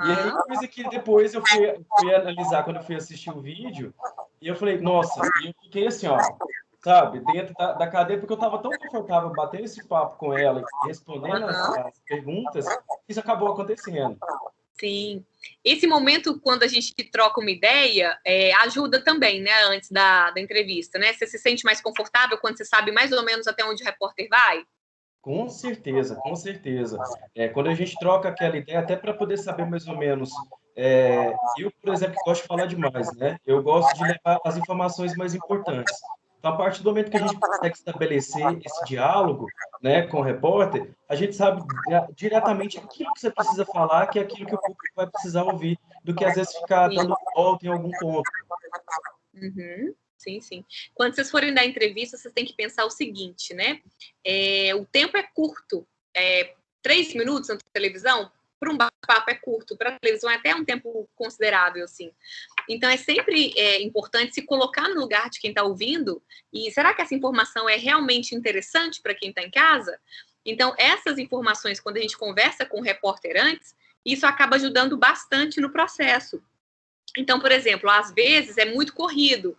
E aí, coisa que depois eu fui analisar quando eu fui assistir o vídeo, e eu falei, nossa, e eu fiquei assim, ó, sabe, dentro da cadeia, porque eu estava tão confortável batendo esse papo com ela e respondendo as perguntas, isso acabou acontecendo. Sim. Esse momento, quando a gente troca uma ideia, ajuda também, né, antes da entrevista, né? Você se sente mais confortável quando você sabe mais ou menos até onde o repórter vai? Com certeza, com certeza. Quando a gente troca aquela ideia, até para poder saber mais ou menos. Eu, por exemplo, que gosto de falar demais, né? Eu gosto de levar as informações mais importantes. Então, a partir do momento que a gente consegue estabelecer esse diálogo, né, com o repórter, a gente sabe diretamente aquilo que você precisa falar, que é aquilo que o público vai precisar ouvir, do que às vezes ficar dando volta em algum ponto. Uhum. Sim, sim. Quando vocês forem dar entrevista, vocês têm que pensar o seguinte, né? O tempo é curto. 3 minutos na televisão, para um bate-papo é curto, para a televisão é até um tempo considerável, assim. Então, é sempre importante se colocar no lugar de quem está ouvindo e será que essa informação é realmente interessante para quem está em casa? Então, essas informações, quando a gente conversa com o repórter antes, isso acaba ajudando bastante no processo. Então, por exemplo, às vezes é muito corrido.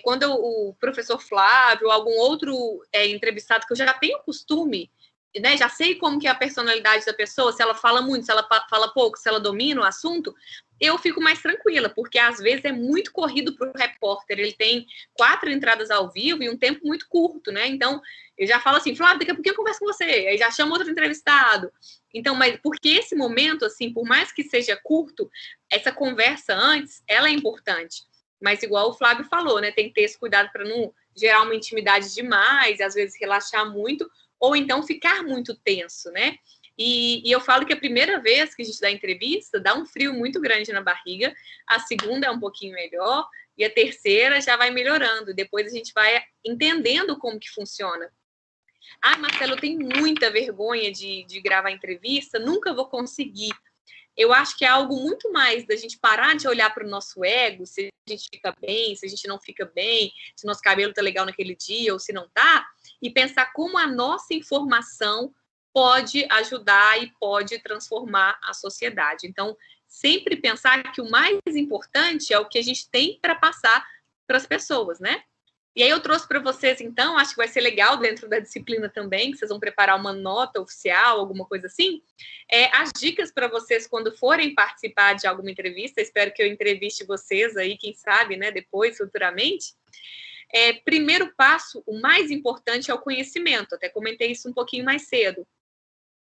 Quando o professor Flávio ou algum outro entrevistado que eu já tenho costume, né, já sei como que é a personalidade da pessoa, se ela fala muito, se ela fala pouco, se ela domina o assunto, eu fico mais tranquila, porque às vezes é muito corrido para o repórter, ele tem 4 entradas ao vivo e um tempo muito curto, né? Então, eu já falo assim, Flávio, daqui a pouquinho eu converso com você, aí já chamo outro entrevistado. Então, mas porque esse momento, assim, por mais que seja curto, essa conversa antes, ela é importante. Mas igual o Flávio falou, né? Tem que ter esse cuidado para não gerar uma intimidade demais, e às vezes relaxar muito, ou então ficar muito tenso, né? E eu falo que a primeira vez que a gente dá entrevista, dá um frio muito grande na barriga, a segunda é um pouquinho melhor, e a terceira já vai melhorando. Depois a gente vai entendendo como que funciona. Ah, Marcelo, eu tenho muita vergonha de gravar entrevista, nunca vou conseguir. Eu acho que é algo muito mais da gente parar de olhar para o nosso ego, se a gente fica bem, se a gente não fica bem, se nosso cabelo tá legal naquele dia ou se não tá, e pensar como a nossa informação pode ajudar e pode transformar a sociedade. Então, sempre pensar que o mais importante é o que a gente tem para passar para as pessoas, né? E aí eu trouxe para vocês, então, acho que vai ser legal dentro da disciplina também, que vocês vão preparar uma nota oficial, alguma coisa assim, as dicas para vocês quando forem participar de alguma entrevista, espero que eu entreviste vocês aí, quem sabe, né, depois, futuramente. Primeiro passo, o mais importante é o conhecimento, até comentei isso um pouquinho mais cedo.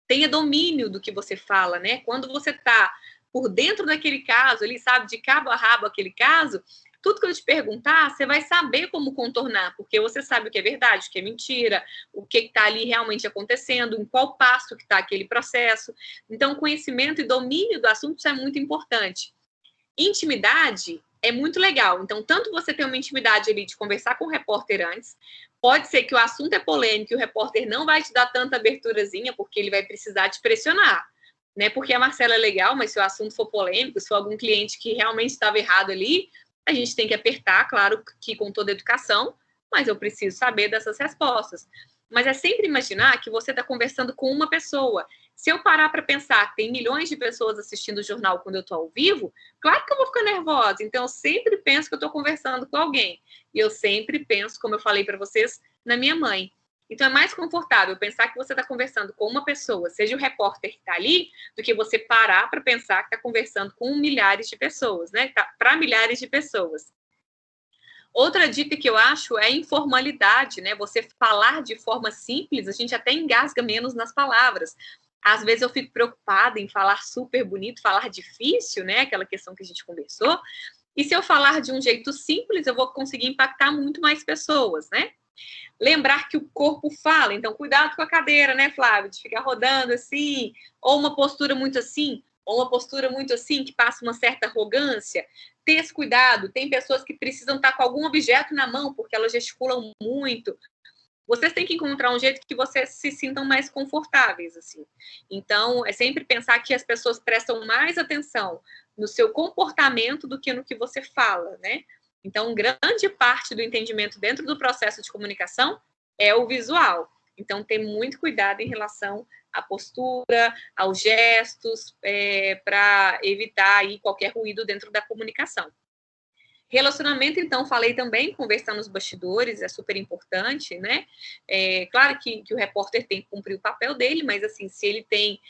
Tenha domínio do que você fala, né? Quando você está por dentro daquele caso, ele sabe de cabo a rabo aquele caso, tudo que eu te perguntar, você vai saber como contornar, porque você sabe o que é verdade, o que é mentira, o que está ali realmente acontecendo, em qual passo que está aquele processo. Então, conhecimento e domínio do assunto, isso é muito importante. Intimidade é muito legal. Então, tanto você tem uma intimidade ali de conversar com o repórter antes, pode ser que o assunto é polêmico e o repórter não vai te dar tanta aberturazinha, porque ele vai precisar te pressionar, né? Porque a Marcela é legal, mas se o assunto for polêmico, se for algum cliente que realmente estava errado ali, a gente tem que apertar, claro que com toda a educação, mas eu preciso saber dessas respostas. Mas é sempre imaginar que você está conversando com uma pessoa. Se eu parar para pensar que tem milhões de pessoas assistindo o jornal quando eu estou ao vivo, claro que eu vou ficar nervosa. Então, eu sempre penso que eu estou conversando com alguém. E eu sempre penso, como eu falei para vocês, na minha mãe. Então, é mais confortável pensar que você está conversando com uma pessoa, seja o repórter que está ali, do que você parar para pensar que está conversando com milhares de pessoas, né? Para milhares de pessoas. Outra dica que eu acho é a informalidade, né? Você falar de forma simples, a gente até engasga menos nas palavras. Às vezes eu fico preocupada em falar super bonito, falar difícil, né? Aquela questão que a gente conversou. E se eu falar de um jeito simples, eu vou conseguir impactar muito mais pessoas, né? Lembrar que o corpo fala, então cuidado com a cadeira, né, Flávio? De ficar rodando assim, ou uma postura muito assim, ou uma postura muito assim, que passa uma certa arrogância. Ter esse cuidado. Tem pessoas que precisam estar com algum objeto na mão, porque elas gesticulam muito. Vocês têm que encontrar um jeito que vocês se sintam mais confortáveis, assim. Então, é sempre pensar que as pessoas prestam mais atenção no seu comportamento do que no que você fala, né? Então, grande parte do entendimento dentro do processo de comunicação é o visual. Então, ter muito cuidado em relação à postura, aos gestos, para evitar aí qualquer ruído dentro da comunicação. Relacionamento, então, falei também, conversar nos bastidores é super importante, né? Claro que o repórter tem que cumprir o papel dele, mas, assim, se ele tem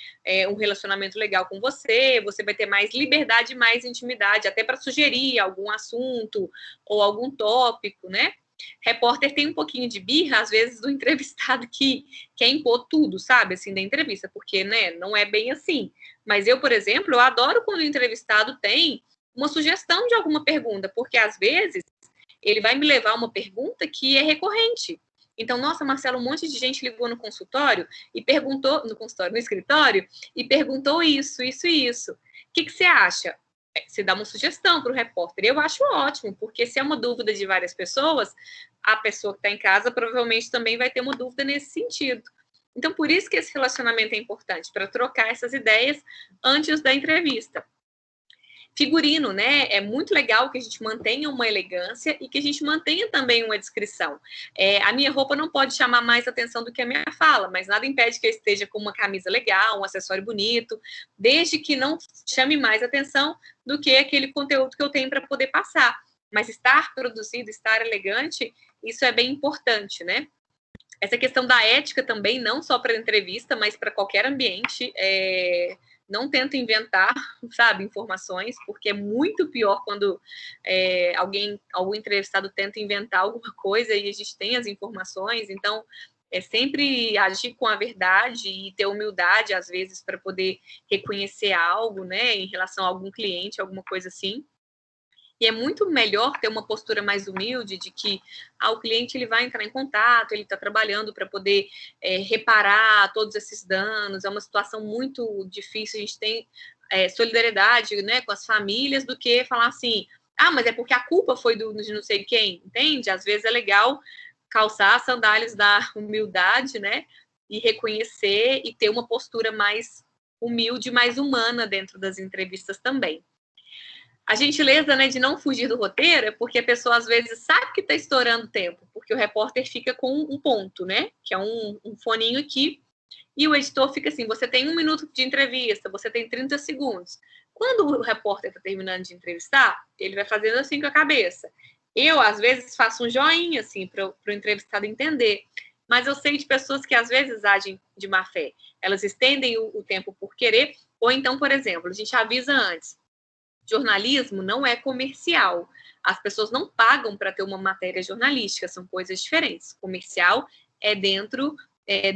um relacionamento legal com você, você vai ter mais liberdade, mais intimidade, até para sugerir algum assunto ou algum tópico, né? Repórter tem um pouquinho de birra, às vezes, do entrevistado que quer impor tudo, sabe, assim, da entrevista, porque, né, não é bem assim. Mas eu, por exemplo, eu adoro quando o entrevistado tem uma sugestão de alguma pergunta, porque às vezes ele vai me levar uma pergunta que é recorrente. Então, nossa, Marcelo, um monte de gente ligou no consultório e perguntou, no escritório, e perguntou isso. O que você acha? Você dá uma sugestão para o repórter. Eu acho ótimo, porque se é uma dúvida de várias pessoas, a pessoa que está em casa provavelmente também vai ter uma dúvida nesse sentido. Então, por isso que esse relacionamento é importante, para trocar essas ideias antes da entrevista. Figurino, né? É muito legal que a gente mantenha uma elegância e que a gente mantenha também uma descrição. A minha roupa não pode chamar mais atenção do que a minha fala, mas nada impede que eu esteja com uma camisa legal, um acessório bonito, desde que não chame mais atenção do que aquele conteúdo que eu tenho para poder passar. Mas estar produzido, estar elegante, isso é bem importante, né? Essa questão da ética também, não só para entrevista, mas para qualquer ambiente, não tenta inventar, sabe, informações, porque é muito pior quando algum entrevistado tenta inventar alguma coisa e a gente tem as informações. Então, é sempre agir com a verdade e ter humildade, às vezes, para poder reconhecer algo, né, em relação a algum cliente, alguma coisa assim. E é muito melhor ter uma postura mais humilde de que o cliente ele vai entrar em contato, ele está trabalhando para poder reparar todos esses danos, é uma situação muito difícil, a gente tem solidariedade, né, com as famílias, do que falar assim, mas é porque a culpa foi de não sei quem, entende? Às vezes é legal calçar as sandálias da humildade, né, e reconhecer e ter uma postura mais humilde, mais humana dentro das entrevistas também. A gentileza, né, de não fugir do roteiro é porque a pessoa, às vezes, sabe que está estourando tempo, porque o repórter fica com um ponto, né, que é um foninho aqui, e o editor fica assim, você tem 1 minuto de entrevista, você tem 30 segundos. Quando o repórter está terminando de entrevistar, ele vai fazendo assim com a cabeça. Eu, às vezes, faço um joinha, assim, para o entrevistado entender, mas eu sei de pessoas que, às vezes, agem de má fé. Elas estendem o tempo por querer, ou então, por exemplo, a gente avisa antes, jornalismo não é comercial. As pessoas não pagam para ter uma matéria jornalística, são coisas diferentes. Comercial é dentro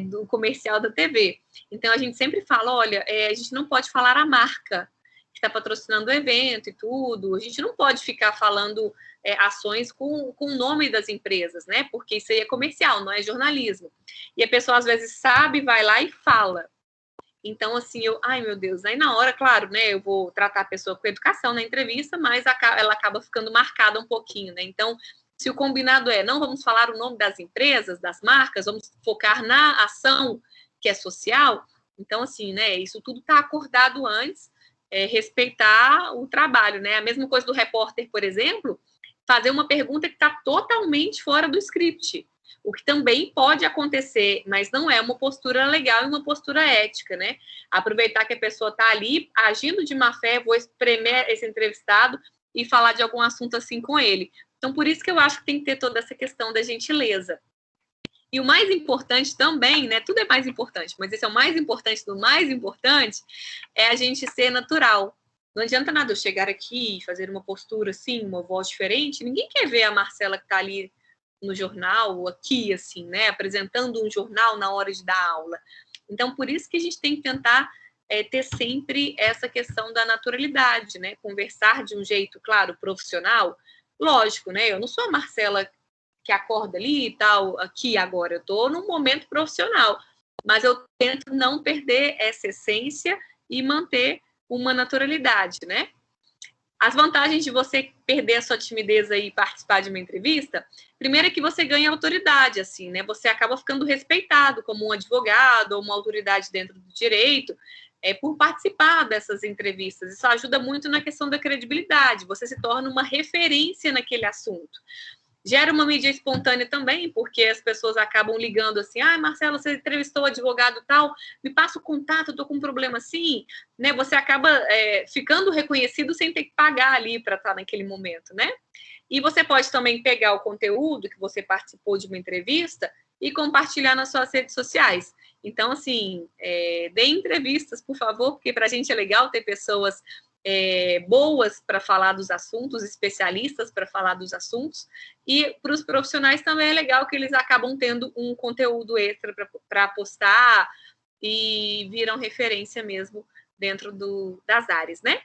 do comercial da TV. Então, a gente sempre fala, olha, a gente não pode falar a marca que está patrocinando o evento e tudo. A gente não pode ficar falando ações com o nome das empresas, né? Porque isso aí é comercial, não é jornalismo. E a pessoa, às vezes, sabe, vai lá e fala. Então, assim, ai meu Deus, aí na hora, claro, né, eu vou tratar a pessoa com educação na entrevista, mas ela acaba ficando marcada um pouquinho, né? Então, se o combinado não vamos falar o nome das empresas, das marcas, vamos focar na ação que é social, então, assim, né, isso tudo está acordado antes, respeitar o trabalho, né? A mesma coisa do repórter, por exemplo, fazer uma pergunta que está totalmente fora do script. O que também pode acontecer, mas não é uma postura legal e uma postura ética, né? Aproveitar que a pessoa está ali agindo de má fé, vou espremer esse entrevistado e falar de algum assunto assim com ele. Então, por isso que eu acho que tem que ter toda essa questão da gentileza. E o mais importante também, né? Tudo é mais importante, mas esse é o mais importante do mais importante, é a gente ser natural. Não adianta nada eu chegar aqui e fazer uma postura assim, uma voz diferente. Ninguém quer ver a Marcela que está ali no jornal, ou aqui, assim, né, apresentando um jornal na hora de dar aula. Então, por isso que a gente tem que tentar ter sempre essa questão da naturalidade, né, conversar de um jeito, claro, profissional, lógico, né, eu não sou a Marcela que acorda ali e tal, aqui agora, eu estou num momento profissional, mas eu tento não perder essa essência e manter uma naturalidade, né. As vantagens de você perder a sua timidez e participar de uma entrevista, primeiro é que você ganha autoridade, assim, né? Você acaba ficando respeitado como um advogado ou uma autoridade dentro do direito, por participar dessas entrevistas. Isso ajuda muito na questão da credibilidade. Você se torna uma referência naquele assunto. Gera uma mídia espontânea também, porque as pessoas acabam ligando assim, Marcelo, você entrevistou o advogado tal, me passa o contato, eu tô com um problema assim, né? Você acaba ficando reconhecido sem ter que pagar ali para estar naquele momento, né? E você pode também pegar o conteúdo que você participou de uma entrevista e compartilhar nas suas redes sociais. Então, assim, dê entrevistas, por favor, porque para a gente é legal ter pessoas boas para falar dos assuntos, especialistas para falar dos assuntos, e para os profissionais também é legal que eles acabam tendo um conteúdo extra para postar e viram referência mesmo dentro das áreas, né?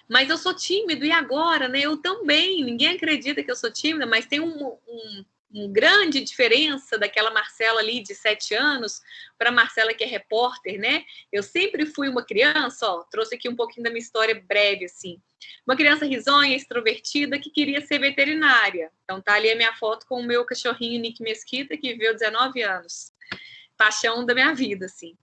Mas eu sou tímido, e agora, né? Eu também, ninguém acredita que eu sou tímida, mas tem uma grande diferença daquela Marcela ali de 7 anos para a Marcela que é repórter, né? Eu sempre fui uma criança, trouxe aqui um pouquinho da minha história breve, assim. Uma criança risonha, extrovertida, que queria ser veterinária. Então tá ali a minha foto com o meu cachorrinho Nick Mesquita, que viveu 19 anos. Paixão da minha vida, assim.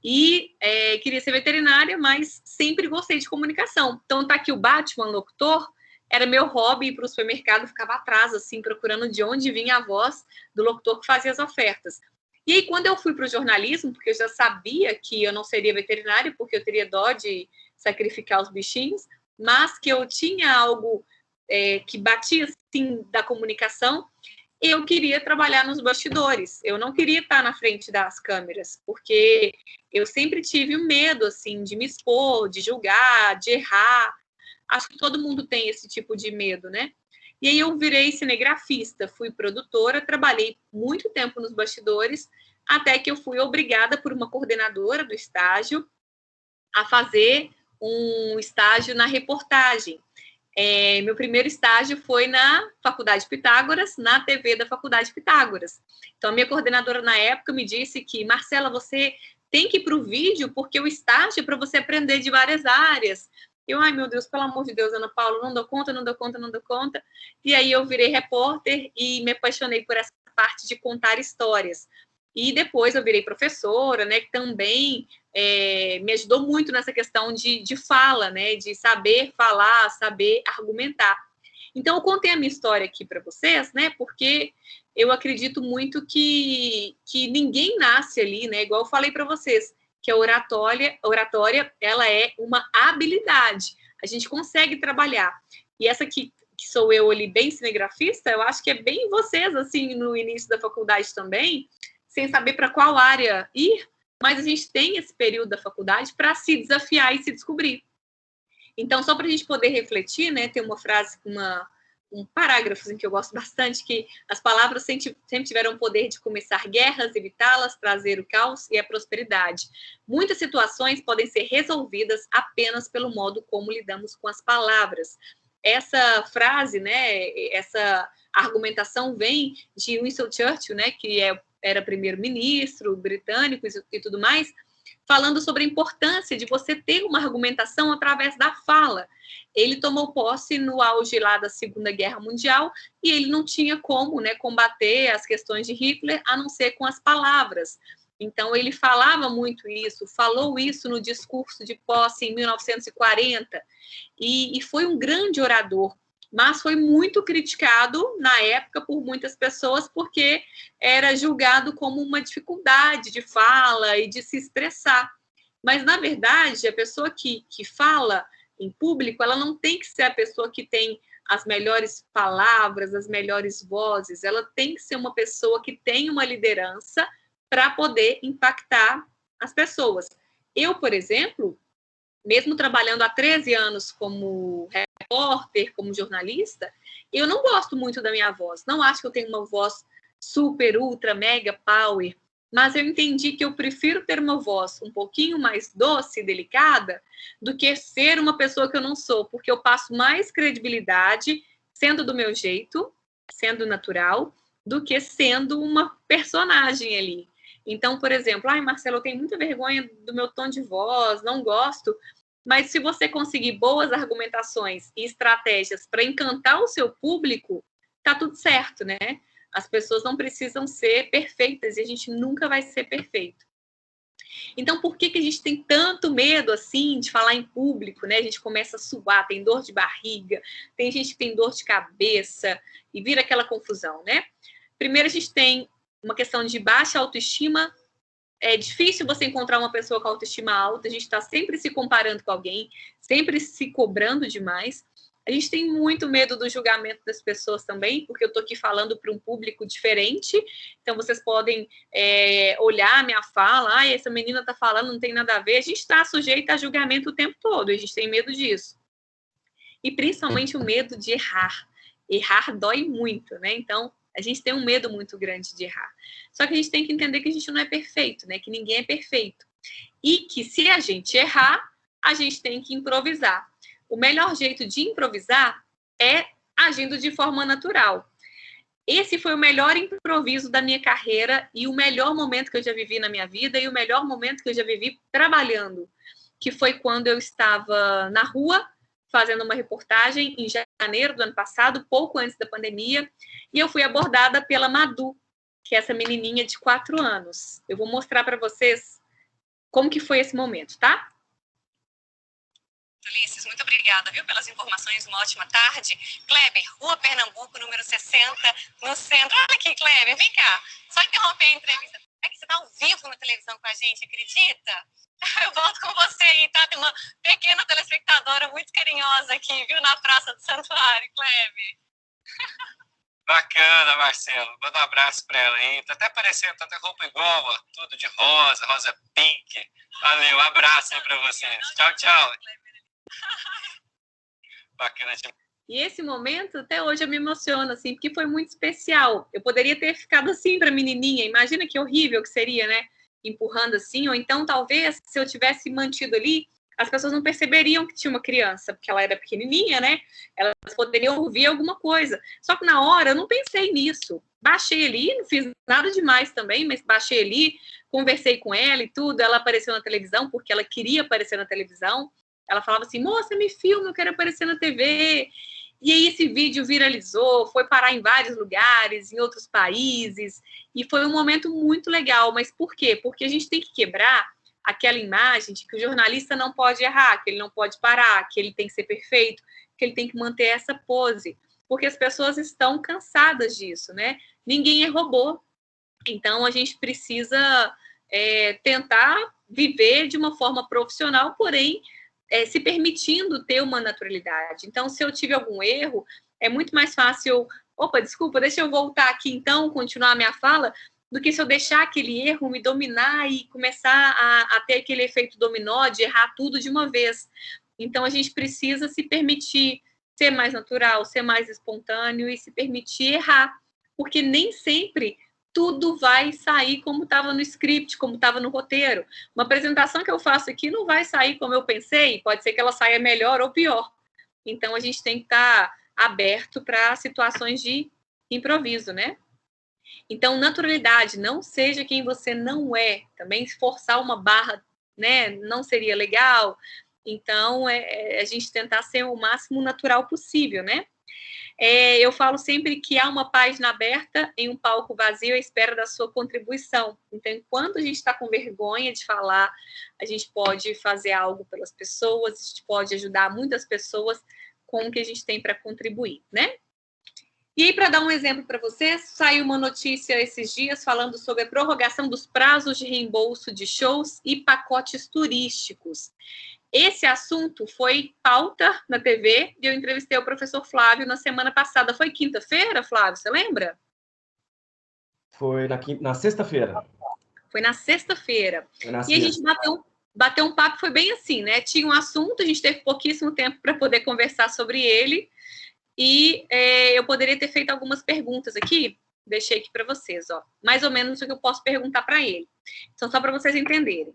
E queria ser veterinária, mas sempre gostei de comunicação. Então tá aqui o Batman locutor, era meu hobby, ir para o supermercado, ficava atrás, assim, procurando de onde vinha a voz do locutor que fazia as ofertas. E aí, quando eu fui para o jornalismo, porque eu já sabia que eu não seria veterinária, porque eu teria dó de sacrificar os bichinhos, mas que eu tinha algo que batia, assim, da comunicação, eu queria trabalhar nos bastidores. Eu não queria estar na frente das câmeras, porque eu sempre tive o medo, assim, de me expor, de julgar, de errar. Acho que todo mundo tem esse tipo de medo, né? E aí eu virei cinegrafista, fui produtora, trabalhei muito tempo nos bastidores, até que eu fui obrigada por uma coordenadora do estágio a fazer um estágio na reportagem. Meu primeiro estágio foi na Faculdade Pitágoras, na TV da Faculdade Pitágoras. Então, a minha coordenadora na época me disse que, Marcela, você tem que ir para o vídeo, porque o estágio é para você aprender de várias áreas. Eu, ai meu Deus, pelo amor de Deus, Ana Paula, não dou conta, não dou conta, não dou conta. E aí eu virei repórter e me apaixonei por essa parte de contar histórias. E depois eu virei professora, né, que também me ajudou muito nessa questão de fala, né, de saber falar, saber argumentar. Então eu contei a minha história aqui para vocês, né, porque eu acredito muito que ninguém nasce ali, né, igual eu falei para vocês, que a oratória, ela é uma habilidade. A gente consegue trabalhar. E essa que sou eu ali, bem cinegrafista, eu acho que é bem vocês, assim, no início da faculdade também, sem saber para qual área ir, mas a gente tem esse período da faculdade para se desafiar e se descobrir. Então, só para a gente poder refletir, né, tem uma frase, um parágrafo em que eu gosto bastante, que as palavras sempre tiveram o poder de começar guerras, evitá-las, trazer o caos e a prosperidade. Muitas situações podem ser resolvidas apenas pelo modo como lidamos com as palavras. Essa frase, né, essa argumentação vem de Winston Churchill, né, que era primeiro-ministro britânico e tudo mais, falando sobre a importância de você ter uma argumentação através da fala. Ele tomou posse no auge lá da Segunda Guerra Mundial e ele não tinha como, né, combater as questões de Hitler a não ser com as palavras. Então, ele falava muito isso, falou isso no discurso de posse em 1940 e foi um grande orador, mas foi muito criticado na época por muitas pessoas porque era julgado como uma dificuldade de fala e de se expressar. Mas, na verdade, a pessoa que fala em público, ela não tem que ser a pessoa que tem as melhores palavras, as melhores vozes, ela tem que ser uma pessoa que tem uma liderança para poder impactar as pessoas. Eu, por exemplo, mesmo trabalhando há 13 anos como repórter, como jornalista, eu não gosto muito da minha voz. Não acho que eu tenho uma voz super, ultra, mega power, mas eu entendi que eu prefiro ter uma voz um pouquinho mais doce e delicada do que ser uma pessoa que eu não sou, porque eu passo mais credibilidade sendo do meu jeito, sendo natural, do que sendo uma personagem ali. Então, por exemplo, Marcelo, eu tenho muita vergonha do meu tom de voz, não gosto, mas se você conseguir boas argumentações e estratégias para encantar o seu público, tá tudo certo, né? As pessoas não precisam ser perfeitas e a gente nunca vai ser perfeito. Então, por que a gente tem tanto medo, assim, de falar em público, né? A gente começa a suar, tem dor de barriga, tem gente que tem dor de cabeça e vira aquela confusão, né? Primeiro, a gente tem uma questão de baixa autoestima. É difícil você encontrar uma pessoa com autoestima alta, a gente está sempre se comparando com alguém, sempre se cobrando demais. A gente tem muito medo do julgamento das pessoas também, porque eu estou aqui falando para um público diferente, então vocês podem olhar a minha fala, essa menina está falando, não tem nada a ver. A gente está sujeito a julgamento o tempo todo, a gente tem medo disso. E principalmente o medo de errar. Errar dói muito, né? Então, a gente tem um medo muito grande de errar. Só que a gente tem que entender que a gente não é perfeito, né? Que ninguém é perfeito. E que se a gente errar, a gente tem que improvisar. O melhor jeito de improvisar é agindo de forma natural. Esse foi o melhor improviso da minha carreira e o melhor momento que eu já vivi na minha vida e o melhor momento que eu já vivi trabalhando, que foi quando eu estava na rua, fazendo uma reportagem em janeiro do ano passado, pouco antes da pandemia, e eu fui abordada pela Madu, que é essa menininha de 4 anos. Eu vou mostrar para vocês como que foi esse momento, tá? Ulisses, muito obrigada, viu, pelas informações, uma ótima tarde. Kleber, Rua Pernambuco, número 60, no centro. Olha aqui, Kleber, vem cá. Só interromper a entrevista. É que você está ao vivo na televisão com a gente, acredita? Eu volto com você aí, tá? Tem uma pequena telespectadora muito carinhosa aqui, viu, na Praça do Santuário, Kleber. Bacana, Marcelo. Manda um abraço para ela aí. Tá até parecendo, tá até roupa igual, ó. Tudo de rosa, rosa pink. Valeu, um abraço aí para vocês. Tchau, tchau. Bacana demais. E esse momento, até hoje, eu me emociono, assim, porque foi muito especial. Eu poderia ter ficado assim para a menininha. Imagina que horrível que seria, né? Empurrando assim. Ou então, talvez, se eu tivesse mantido ali, as pessoas não perceberiam que tinha uma criança, porque ela era pequenininha, né? Elas poderiam ouvir alguma coisa. Só que na hora, eu não pensei nisso. Baixei ali, não fiz nada demais também, mas baixei ali, conversei com ela e tudo. Ela apareceu na televisão, porque ela queria aparecer na televisão. Ela falava assim, moça, me filma, eu quero aparecer na TV. E aí esse vídeo viralizou, foi parar em vários lugares, em outros países, e foi um momento muito legal. Mas por quê? Porque a gente tem que quebrar aquela imagem de que o jornalista não pode errar, que ele não pode parar, que ele tem que ser perfeito, que ele tem que manter essa pose. Porque as pessoas estão cansadas disso, né? Ninguém é robô. Então, a gente precisa tentar viver de uma forma profissional, porém, se permitindo ter uma naturalidade. Então, se eu tive algum erro, é muito mais fácil... Opa, desculpa, deixa eu voltar aqui, então, continuar a minha fala, do que se eu deixar aquele erro me dominar e começar a ter aquele efeito dominó de errar tudo de uma vez. Então, a gente precisa se permitir ser mais natural, ser mais espontâneo e se permitir errar, porque nem sempre tudo vai sair como estava no script, como estava no roteiro. Uma apresentação que eu faço aqui não vai sair como eu pensei, pode ser que ela saia melhor ou pior. Então, a gente tem que estar aberto para situações de improviso, né? Então, naturalidade, não seja quem você não é. Também forçar uma barra, né, não seria legal. Então, a gente tentar ser o máximo natural possível, né? Eu falo sempre que há uma página aberta em um palco vazio à espera da sua contribuição. Então, enquanto a gente está com vergonha de falar, a gente pode fazer algo pelas pessoas, a gente pode ajudar muitas pessoas com o que a gente tem para contribuir, né? E aí, para dar um exemplo para vocês, saiu uma notícia esses dias falando sobre a prorrogação dos prazos de reembolso de shows e pacotes turísticos. Esse assunto foi pauta na TV e eu entrevistei o professor Flávio na semana passada. Foi quinta-feira, Flávio? Você lembra? Foi na sexta-feira. Foi na sexta-feira. E a gente bateu um papo, foi bem assim, né? Tinha um assunto, a gente teve pouquíssimo tempo para poder conversar sobre ele. E eu poderia ter feito algumas perguntas aqui, deixei aqui para vocês, ó, mais ou menos o que eu posso perguntar para ele. Então, só para vocês entenderem.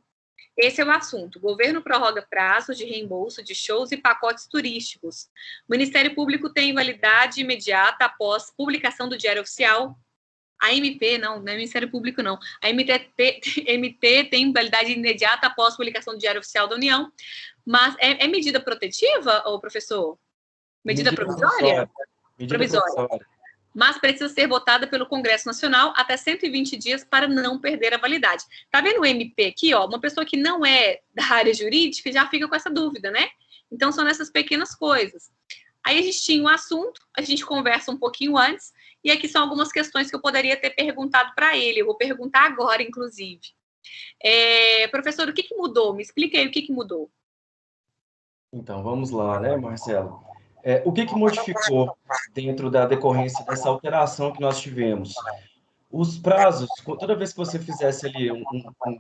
Esse é o assunto. O governo prorroga prazos de reembolso de shows e pacotes turísticos. O Ministério Público tem validade imediata após publicação do Diário Oficial. A MP, não é Ministério Público, não. A MT tem validade imediata após publicação do Diário Oficial da União. Mas é medida protetiva, ô professor? Medida provisória? Provisória. Mas precisa ser votada pelo Congresso Nacional até 120 dias para não perder a validade. Tá vendo o MP aqui, ó? Uma pessoa que não é da área jurídica já fica com essa dúvida, né? Então, são essas pequenas coisas. Aí a gente tinha um assunto, a gente conversa um pouquinho antes, e aqui são algumas questões que eu poderia ter perguntado para ele. Eu vou perguntar agora, inclusive. Professor, o que mudou? Me explica aí o que mudou. Então, vamos lá, né, Marcelo? O que modificou dentro da decorrência dessa alteração que nós tivemos? Os prazos, toda vez que você fizesse ali,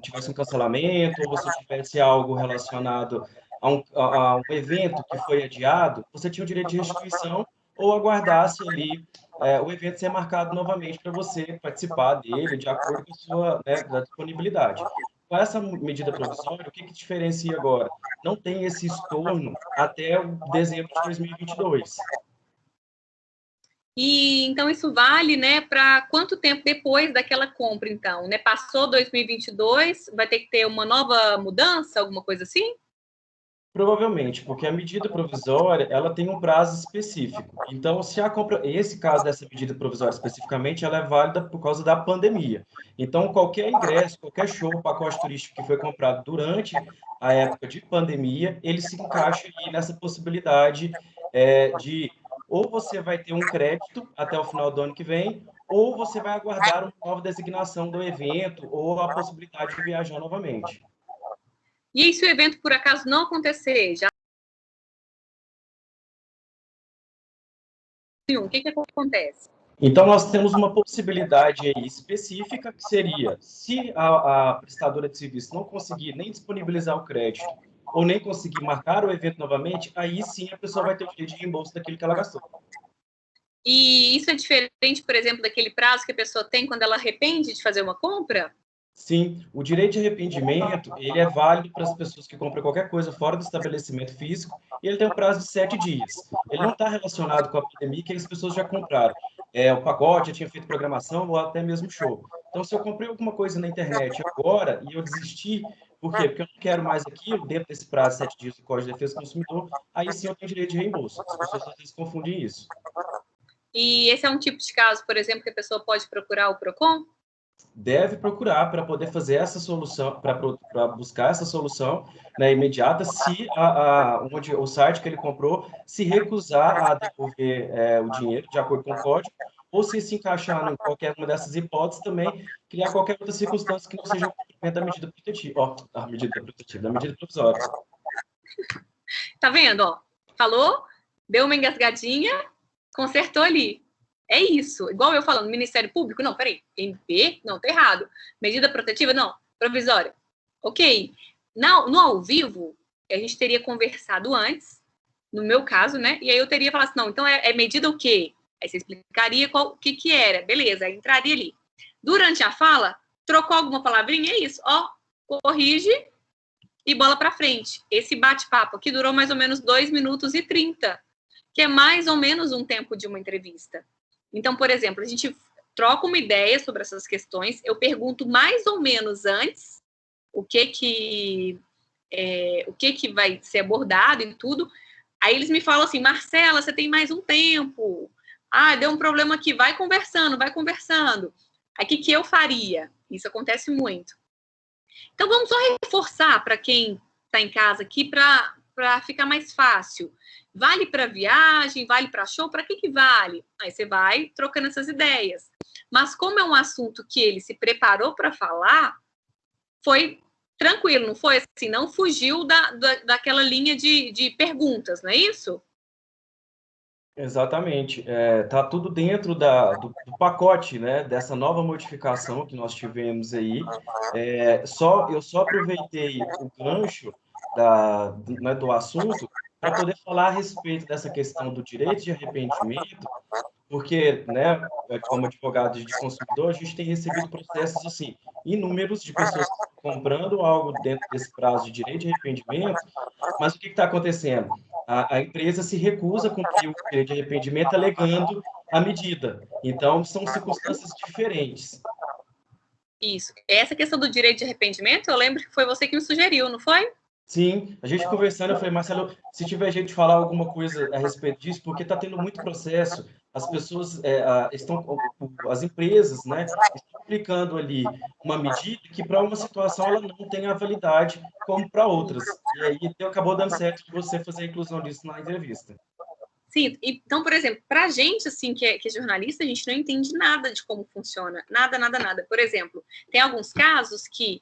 tivesse um cancelamento, ou você tivesse algo relacionado a um evento que foi adiado, você tinha o direito de restituição ou aguardasse ali o evento ser marcado novamente para você participar dele, de acordo com a sua, né, da disponibilidade. Com essa medida provisória, o que diferencia agora? Não tem esse estorno até o dezembro de 2022. E então isso vale, né, para quanto tempo depois daquela compra, então, né? Passou 2022, vai ter que ter uma nova mudança, alguma coisa assim? Provavelmente, porque a medida provisória, ela tem um prazo específico. Então, se a compra, esse caso dessa medida provisória especificamente, ela é válida por causa da pandemia. Então, qualquer ingresso, qualquer show, pacote turístico que foi comprado durante a época de pandemia, ele se encaixa aí nessa possibilidade de ou você vai ter um crédito até o final do ano que vem, ou você vai aguardar uma nova designação do evento ou a possibilidade de viajar novamente. E se o evento, por acaso, não acontecer? Já... O que acontece? Então, nós temos uma possibilidade aí específica, que seria, se a prestadora de serviço não conseguir nem disponibilizar o crédito, ou nem conseguir marcar o evento novamente, aí sim a pessoa vai ter o direito de reembolso daquilo que ela gastou. E isso é diferente, por exemplo, daquele prazo que a pessoa tem quando ela arrepende de fazer uma compra? Sim, o direito de arrependimento, ele é válido para as pessoas que compram qualquer coisa fora do estabelecimento físico, e ele tem um prazo de 7 dias. Ele não está relacionado com a pandemia, que as pessoas já compraram. O pacote, já tinha feito programação, ou até mesmo show. Então, se eu comprei alguma coisa na internet agora, e eu desisti, por quê? Porque eu não quero mais aquilo, dentro desse prazo de 7 dias do Código de Defesa do Consumidor, aí sim eu tenho direito de reembolso. As pessoas às vezes confundem isso. E esse é um tipo de caso, por exemplo, que a pessoa pode procurar o PROCON? Deve procurar para poder fazer essa solução, para buscar essa solução, né, imediata, se onde o site que ele comprou se recusar a devolver o dinheiro de acordo com o código, ou se encaixar em qualquer uma dessas hipóteses também, criar qualquer outra circunstância que não seja o cumprimento da medida protetiva, da medida provisória. Tá vendo, ó? Falou, deu uma engasgadinha, consertou ali. É isso. Igual eu falando, Ministério Público, não, peraí, MP, não, tá errado. Medida protetiva, não, provisória. Ok. Não, no ao vivo, a gente teria conversado antes, no meu caso, né? E aí eu teria falado assim, não, então é medida o quê? Aí você explicaria o que era. Beleza, aí entraria ali. Durante a fala, trocou alguma palavrinha, é isso. Ó, corrige e bola para frente. Esse bate-papo aqui durou mais ou menos 2 minutos e 30, que é mais ou menos um tempo de uma entrevista. Então, por exemplo, a gente troca uma ideia sobre essas questões, eu pergunto mais ou menos antes o que vai ser abordado e tudo. Aí eles me falam assim, Marcela, você tem mais um tempo. Ah, deu um problema aqui, vai conversando, vai conversando. Aí o que eu faria? Isso acontece muito. Então, vamos só reforçar para quem está em casa aqui para ficar mais fácil. Vale para viagem, vale para show, para que vale? Aí você vai trocando essas ideias. Mas como é um assunto que ele se preparou para falar, foi tranquilo, não foi assim, não fugiu daquela linha de perguntas, não é isso? Exatamente. Tá tudo dentro do pacote, né, dessa nova modificação que nós tivemos aí. Eu só aproveitei o gancho do assunto para poder falar a respeito dessa questão do direito de arrependimento, porque, né, como advogado de consumidor, a gente tem recebido processos assim, inúmeros de pessoas comprando algo dentro desse prazo de direito de arrependimento, mas o que está acontecendo? A empresa se recusa a cumprir o direito de arrependimento alegando a medida. Então, são circunstâncias diferentes. Isso. Essa questão do direito de arrependimento, eu lembro que foi você que me sugeriu, não foi? Sim, a gente conversando, eu falei, Marcelo, se tiver jeito de falar alguma coisa a respeito disso, porque está tendo muito processo, as pessoas as empresas, né, estão aplicando ali uma medida que para uma situação ela não tem a validade como para outras. E aí acabou dando certo de você fazer a inclusão disso na entrevista. Sim, então, por exemplo, para a gente, assim, que é jornalista, a gente não entende nada de como funciona, nada. Por exemplo, tem alguns casos que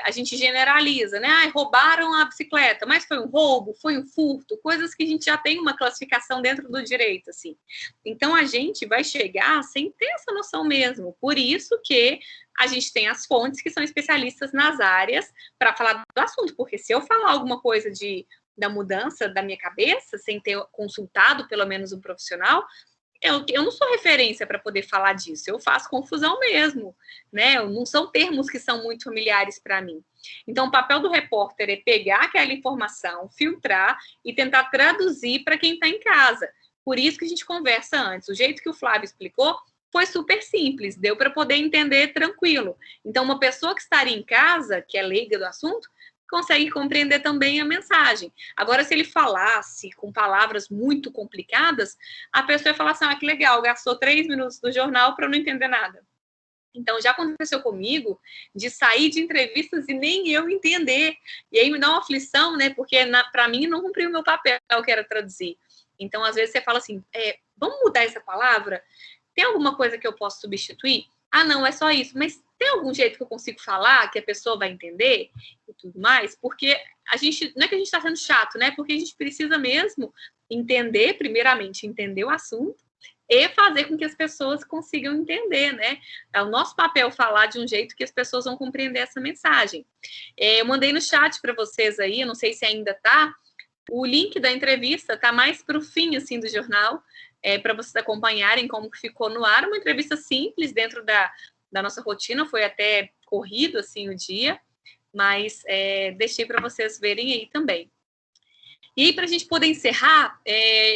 a gente generaliza, né? Roubaram a bicicleta, mas foi um roubo, foi um furto, coisas que a gente já tem uma classificação dentro do direito, assim. Então, a gente vai chegar sem ter essa noção mesmo. Por isso que a gente tem as fontes que são especialistas nas áreas para falar do assunto, porque se eu falar alguma coisa da mudança da minha cabeça, sem ter consultado pelo menos um profissional, eu não sou referência para poder falar disso, eu faço confusão mesmo, né? Não são termos que são muito familiares para mim. Então, o papel do repórter é pegar aquela informação, filtrar e tentar traduzir para quem está em casa. Por isso que a gente conversa antes. O jeito que o Flávio explicou foi super simples, deu para poder entender tranquilo. Então, uma pessoa que estaria em casa, que é leiga do assunto, consegue compreender também a mensagem. Agora, se ele falasse com palavras muito complicadas, a pessoa ia falar assim, que legal, gastou 3 minutos do jornal para não entender nada. Então, já aconteceu comigo de sair de entrevistas e nem eu entender. E aí me dá uma aflição, né? Porque, para mim, não cumpriu o meu papel, que era traduzir. Então, às vezes, você fala assim, vamos mudar essa palavra? Tem alguma coisa que eu posso substituir? Não, é só isso. Mas tem algum jeito que eu consigo falar, que a pessoa vai entender e tudo mais? Porque não é que a gente está sendo chato, né? Porque a gente precisa mesmo entender, primeiramente, entender o assunto e fazer com que as pessoas consigam entender, né? É o nosso papel falar de um jeito que as pessoas vão compreender essa mensagem. Eu mandei no chat para vocês aí, eu não sei se ainda tá, o link da entrevista tá mais para o fim, assim, do jornal, para vocês acompanharem como que ficou no ar, uma entrevista simples dentro da nossa rotina, foi até corrido, assim, o dia, mas deixei para vocês verem aí também. E aí, para a gente poder encerrar,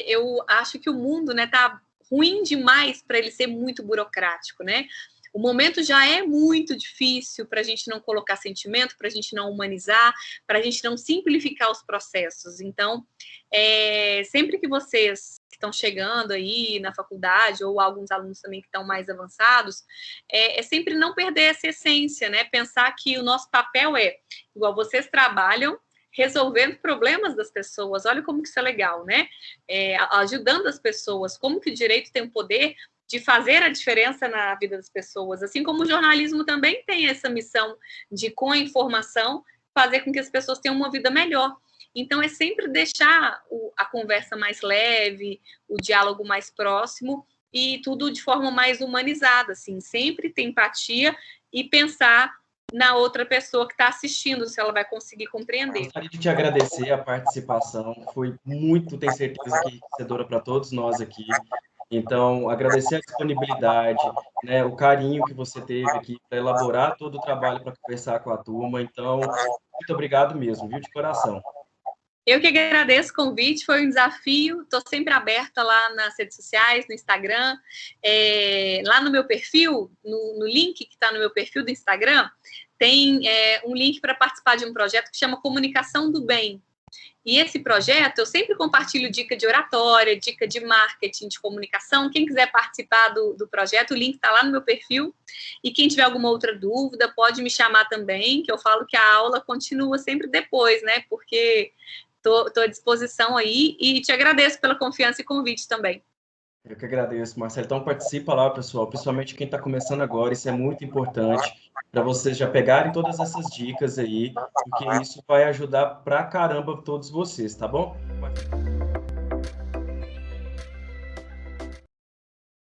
eu acho que o mundo, né, tá ruim demais para ele ser muito burocrático, né? O momento já é muito difícil para a gente não colocar sentimento, para a gente não humanizar, para a gente não simplificar os processos. Então, sempre que vocês que estão chegando aí na faculdade, ou alguns alunos também que estão mais avançados, é sempre não perder essa essência, né? Pensar que o nosso papel igual vocês trabalham, resolvendo problemas das pessoas. Olha como que isso é legal, né? Ajudando as pessoas, como que o direito tem o poder de fazer a diferença na vida das pessoas, assim como o jornalismo também tem essa missão de, com a informação, fazer com que as pessoas tenham uma vida melhor. Então, é sempre deixar a conversa mais leve, o diálogo mais próximo e tudo de forma mais humanizada, assim, sempre ter empatia e pensar na outra pessoa que está assistindo, se ela vai conseguir compreender. Gostaria de te agradecer a participação, foi muito, tenho certeza que enriquecedora para todos nós aqui. Então, agradecer a disponibilidade, né, o carinho que você teve aqui para elaborar todo o trabalho para conversar com a turma. Então, muito obrigado mesmo, viu, de coração. Eu que agradeço o convite, foi um desafio, estou sempre aberta lá nas redes sociais, no Instagram, lá no meu perfil, no link que está no meu perfil do Instagram, tem um link para participar de um projeto que chama Comunicação do Bem. E esse projeto, eu sempre compartilho dica de oratória, dica de marketing, de comunicação. Quem quiser participar do projeto, o link está lá no meu perfil. E quem tiver alguma outra dúvida, pode me chamar também, que eu falo que a aula continua sempre depois, né? Porque estou à disposição aí e te agradeço pela confiança e convite também. Eu que agradeço, Marcelo. Então, participa lá, pessoal, principalmente quem está começando agora, isso é muito importante para vocês já pegarem todas essas dicas aí, porque isso vai ajudar pra caramba todos vocês, tá bom?